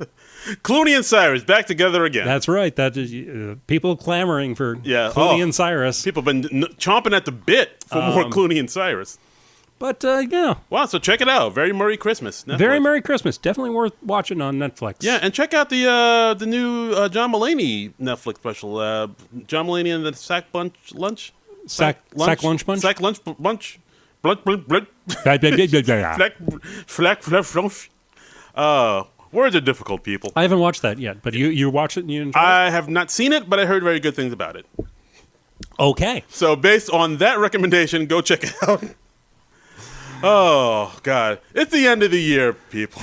S2: Clooney and Cyrus back together again.
S1: That's right. That is, people clamoring for Clooney and Cyrus.
S2: People have been chomping at the bit for more Clooney and Cyrus.
S1: But yeah.
S2: Wow, so check it out. Very Merry Christmas. Netflix.
S1: Very Merry Christmas. Definitely worth watching on Netflix.
S2: Yeah, and check out the new John Mulaney Netflix special. John Mulaney and the Sack Lunch.
S1: Sack Lunch Bunch?
S2: Sack Lunch Bunch. Blunt. Flack. Words are difficult, people.
S1: I haven't watched that yet, but you watched it and you enjoyed it?
S2: I have not seen it, but I heard very good things about it.
S1: Okay.
S2: So based on that recommendation, go check it out. Oh, God. It's the end of the year, people.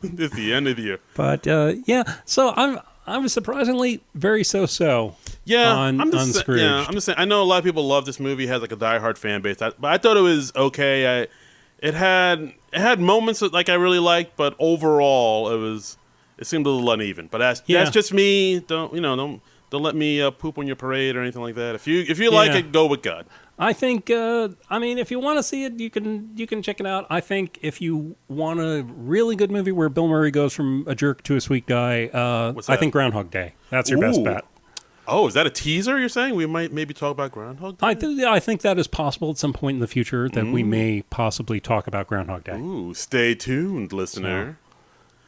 S2: It's the end of the year.
S1: But, yeah. So I'm surprisingly very so-so on Scrooge.
S2: Yeah, I'm just saying. I know a lot of people love this movie. It has like a diehard fan base. But I thought it was okay. It had moments that like I really liked, but overall it seemed a little uneven. But that's just me. Don't let me poop on your parade or anything like that. If you like it, go with God.
S1: I think, if you want to see it, you can check it out. I think if you want a really good movie where Bill Murray goes from a jerk to a sweet guy, I think Groundhog Day. That's your best bet.
S2: Oh, is that a teaser you're saying? We might maybe talk about Groundhog Day?
S1: I think that is possible at some point in the future that we may possibly talk about Groundhog Day.
S2: Ooh, stay tuned, listener.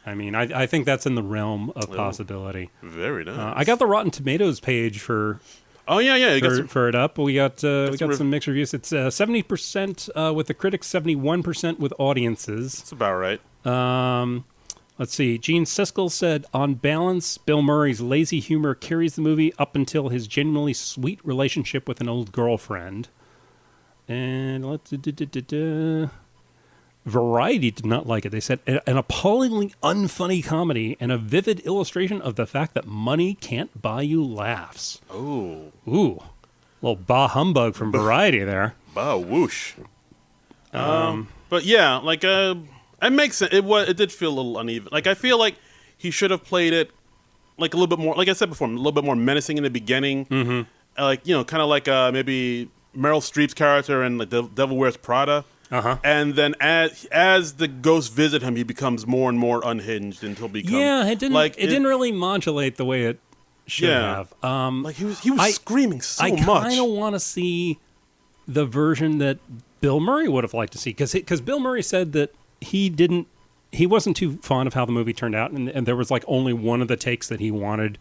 S1: So, I think that's in the realm of possibility.
S2: Very nice.
S1: I got the Rotten Tomatoes page for...
S2: Oh yeah.
S1: For it up, we got some mixed reviews. It's 70% with the critics, 71% with audiences.
S2: That's about right.
S1: Let's see. Gene Siskel said, on balance, Bill Murray's lazy humor carries the movie up until his genuinely sweet relationship with an old girlfriend. And let's Variety did not like it. They said, an appallingly unfunny comedy and a vivid illustration of the fact that money can't buy you laughs.
S2: Ooh.
S1: Little bah humbug from Variety there.
S2: Bah whoosh. But yeah, like, it makes sense. It did feel a little uneven. Like, I feel like he should have played it, like, a little bit more, like I said before, a little bit more menacing in the beginning. Mm-hmm. Like, kind of like maybe Meryl Streep's character in, like, Devil Wears Prada.
S1: Uh-huh.
S2: And then as the ghosts visit him, he becomes more and more unhinged until it
S1: didn't really modulate the way it should have.
S2: Like he was screaming so much.
S1: I kind of want to see the version that Bill Murray would have liked to see because Bill Murray said that he didn't he wasn't too fond of how the movie turned out, and there was like only one of the takes that he wanted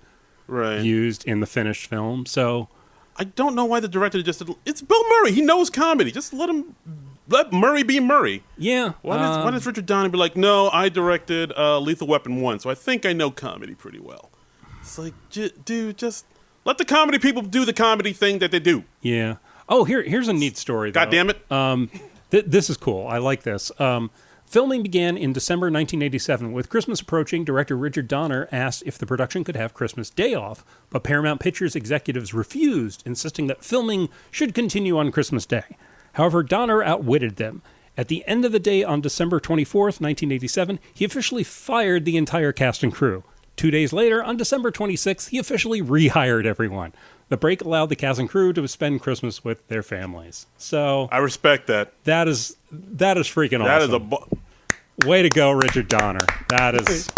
S1: used in the finished film. So
S2: I don't know why the director just did. It's Bill Murray. He knows comedy. Just let Murray be Murray.
S1: Yeah.
S2: Why does Richard Donner be like, no, I directed Lethal Weapon 1, so I think I know comedy pretty well. It's like, dude, just let the comedy people do the comedy thing that they do.
S1: Yeah. Oh, here's a neat story, though.
S2: God damn it.
S1: This is cool. I like this. Filming began in December 1987. With Christmas approaching, director Richard Donner asked if the production could have Christmas Day off, but Paramount Pictures executives refused, insisting that filming should continue on Christmas Day. However, Donner outwitted them. At the end of the day on December 24th, 1987, he officially fired the entire cast and crew. 2 days later, on December 26th, he officially rehired everyone. The break allowed the cast and crew to spend Christmas with their families. So
S2: I respect that.
S1: That is freaking awesome.
S2: That is
S1: way to go, Richard Donner. That is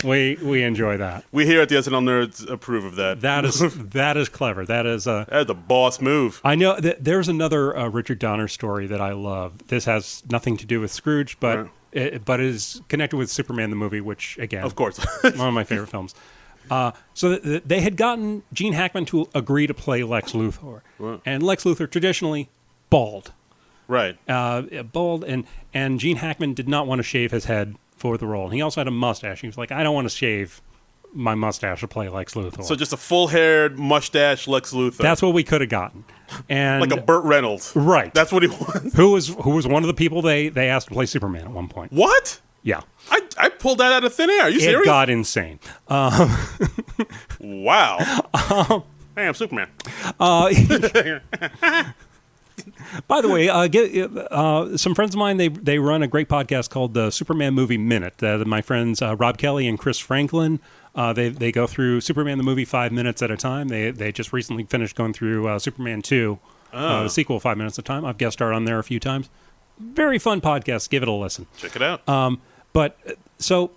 S1: we enjoy that.
S2: We here at the SNL Nerds approve of that.
S1: That is clever. That is a
S2: boss move.
S1: I know there's another Richard Donner story that I love. This has nothing to do with Scrooge, but it is connected with Superman the movie, which again,
S2: of course,
S1: one of my favorite films. So they had gotten Gene Hackman to agree to play Lex Luthor, and Lex Luthor traditionally bald,
S2: right?
S1: Bald, and Gene Hackman did not want to shave his head for the role. And he also had a mustache. He was like, I don't want to shave my mustache to play Lex Luthor.
S2: So just a full-haired mustache Lex Luthor.
S1: That's what we could have gotten, and
S2: like a Burt Reynolds,
S1: right?
S2: That's what he was.
S1: Who was one of the people they asked to play Superman at one point?
S2: What?
S1: Yeah.
S2: I pulled that out of thin air. Are you serious?
S1: It got insane.
S2: Wow. Hey, I'm Superman.
S1: By the way, some friends of mine, they run a great podcast called the Superman Movie Minute. My friends Rob Kelly and Chris Franklin, they go through Superman the movie 5 minutes at a time. They just recently finished going through Superman 2, the sequel 5 minutes at a time. I've guest starred on there a few times. Very fun podcast. Give it a listen.
S2: Check it out.
S1: So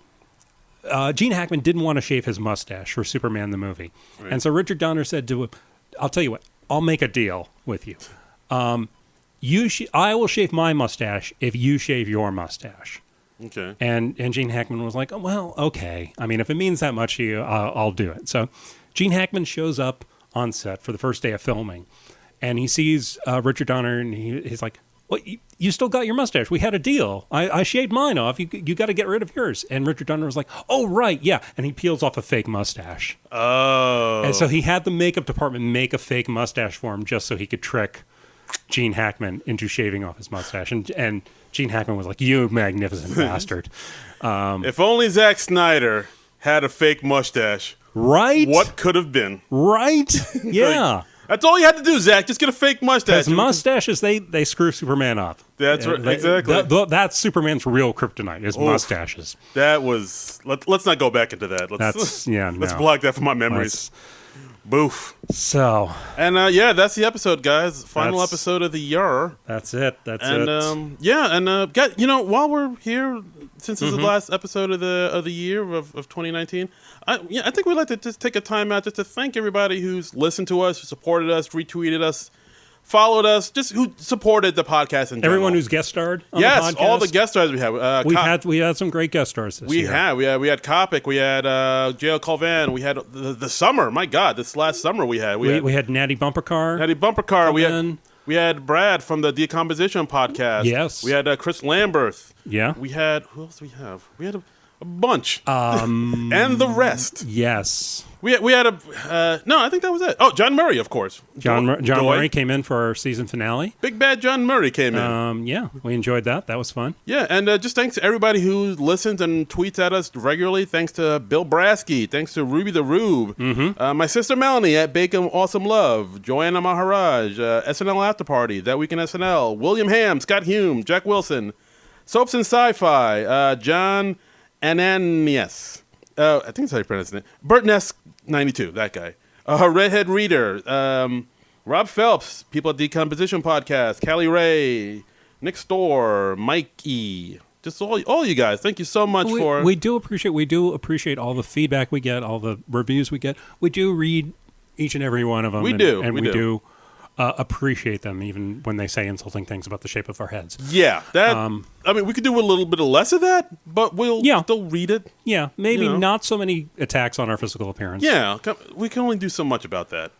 S1: Gene Hackman didn't want to shave his mustache for Superman the movie. Right. And so Richard Donner said to him, I'll tell you what, I'll make a deal with you. I will shave my mustache if you shave your mustache.
S2: Okay.
S1: And Gene Hackman was like, oh, well, okay. I mean, if it means that much to you, I'll do it. So Gene Hackman shows up on set for the first day of filming, and he sees Richard Donner, and he's like, well, you still got your mustache. We had a deal. I shaved mine off. You got to get rid of yours. And Richard Donner was like, oh, right, yeah. And he peels off a fake mustache.
S2: Oh.
S1: And so he had the makeup department make a fake mustache for him just so he could trick Gene Hackman into shaving off his mustache. And Gene Hackman was like, you magnificent bastard.
S2: If only Zack Snyder had a fake mustache.
S1: Right?
S2: What could have been?
S1: Right? Yeah.
S2: Like, that's all you had to do, Zach. Just get a fake mustache.
S1: Because mustaches, they screw Superman up.
S2: That's right. Exactly.
S1: That's Superman's real kryptonite, is mustaches.
S2: That was... Let's not go back into that. Let's block that from my memories. Boof.
S1: So...
S2: And, that's the episode, guys. Final episode of the year.
S1: That's it.
S2: While we're here, since this is the last episode of the year of 2019, I think we'd like to just take a time out just to thank everybody who's listened to us, who supported us, retweeted us, followed us, just who supported the podcast in general.
S1: Everyone who's guest starred on the podcast.
S2: All the guest stars we have.
S1: We had some great guest stars this year.
S2: We had Kopic, we had J.L. Colvan, we had the summer. My God, this last summer we had
S1: Natty Bumpercar.
S2: We had Brad from the Decomposition podcast.
S1: Yes.
S2: We had Chris Lamberth.
S1: Yeah.
S2: We had, who else do we have? We had a bunch. And the rest.
S1: Yes.
S2: We had I think that was it. Oh, John Murray, of course.
S1: John Murray came in for our season finale.
S2: Big bad John Murray came in.
S1: Yeah, we enjoyed that. That was fun.
S2: Yeah, and just thanks to everybody who listens and tweets at us regularly. Thanks to Bill Brasky. Thanks to Ruby the Rube. Mm-hmm. My sister Melanie at Bacon Awesome Love. Joanna Maharaj. SNL After Party. That Week in SNL. William Ham. Scott Hume. Jack Wilson. Soaps and Sci-Fi. John Ananias. I think that's how you pronounce it. Bert Ness 92, that guy. Redhead Reader. Rob Phelps, People at Decomposition Podcast. Callie Ray. Nick Storr. Mikey. Just all you guys. Thank you so much for...
S1: We do appreciate all the feedback we get, all the reviews we get. We do read each and every one of them.
S2: We do.
S1: appreciate them even when they say insulting things about the shape of our heads.
S2: Yeah, that. I mean, we could do a little bit of less of that, but we'll still read it.
S1: Yeah, maybe not so many attacks on our physical appearance.
S2: Yeah, we can only do so much about that.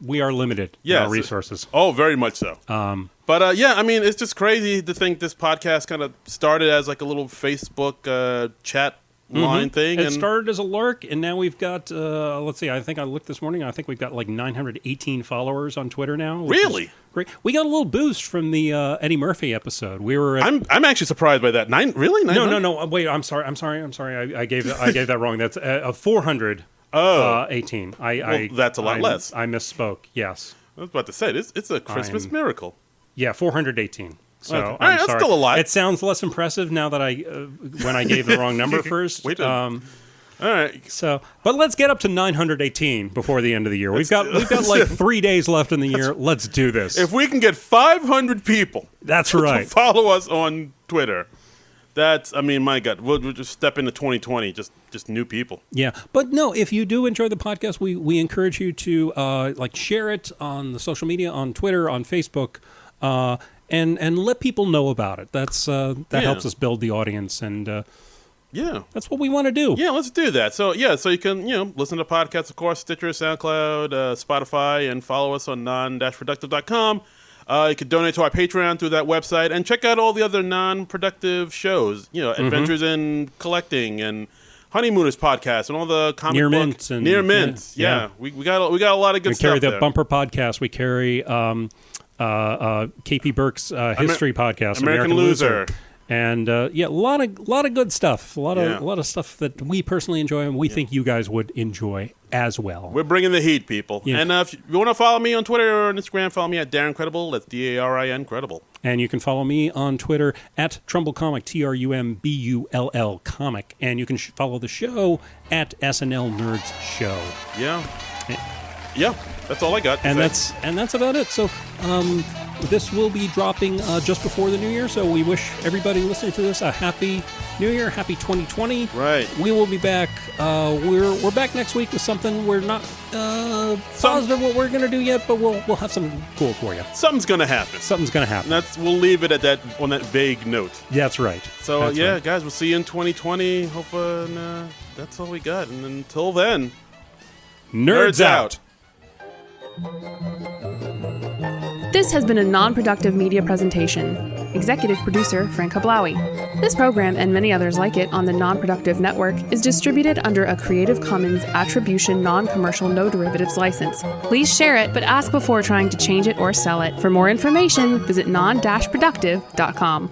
S1: We are limited in our resources.
S2: Oh, very much so. But yeah, I mean, it's just crazy to think this podcast kind of started as like a little Facebook chat line thing.
S1: It started as a lark, and now we've got, let's see, I think I looked this morning, I think we've got like 918 followers on Twitter now.
S2: Really?
S1: Great. We got a little boost from the Eddie Murphy episode. We were at,
S2: I'm actually surprised by that. Really?
S1: No. Wait, I'm sorry. I gave that wrong. That's 400. 18.
S2: That's a lot less.
S1: I misspoke. Yes.
S2: I was about to say it's a Christmas miracle.
S1: Yeah, 418. So
S2: okay. I'm sorry. That's still a lot.
S1: It sounds less impressive now that when I gave the wrong number first.
S2: All right.
S1: So, but let's get up to 918 before the end of the year. We've got like 3 days left in the year. Let's do this.
S2: If we can get 500 people,
S1: that's right,
S2: to follow us on Twitter. That's, I mean, my God, we'll just step into 2020, just new people.
S1: Yeah, but no, if you do enjoy the podcast, we encourage you to like share it on the social media, on Twitter, on Facebook, and let people know about it. That helps us build the audience, and that's what we want to do.
S2: Yeah, let's do that. So so you can listen to podcasts, of course, Stitcher, SoundCloud, Spotify, and follow us on Non-Productive.com. You can donate to our Patreon through that website and check out all the other non-productive shows, Adventures in Collecting and Honeymooners podcast and all the comic
S1: Near
S2: book
S1: Mint and
S2: Near Mint. Yeah. We got a lot of good stuff.
S1: We carry the
S2: there.
S1: Bumper podcast. We carry KP Burke's history podcast,
S2: American Loser.
S1: And a lot of good stuff. A lot of stuff that we personally enjoy and we think you guys would enjoy as well.
S2: We're bringing the heat, people. Yeah. And if you want to follow me on Twitter or on Instagram, follow me at Darren Credible. That's DARIN Credible.
S1: And you can follow me on Twitter at Trumbull Comic, TRUMBULL Comic. And you can follow the show at SNL Nerds Show.
S2: Yeah, that's all I got.
S1: And that's about it. So this will be dropping just before the new year. So we wish everybody listening to this a happy new year, happy 2020.
S2: Right.
S1: We will be back. We're back next week with something we're not positive what we're going to do yet, but we'll have something cool for you.
S2: Something's going to happen. We'll leave it at on that vague note.
S1: That's right.
S2: So guys, we'll see you in 2020. Hopefully, that's all we got. And until then,
S1: nerds out.
S3: This has been a non-productive media presentation. Executive producer Frank Hablawi. This program and many others like it on the Non-Productive Network is distributed under a Creative Commons Attribution Non-Commercial No Derivatives license. Please share it, but ask before trying to change it or sell it. For more information, visit non-productive.com.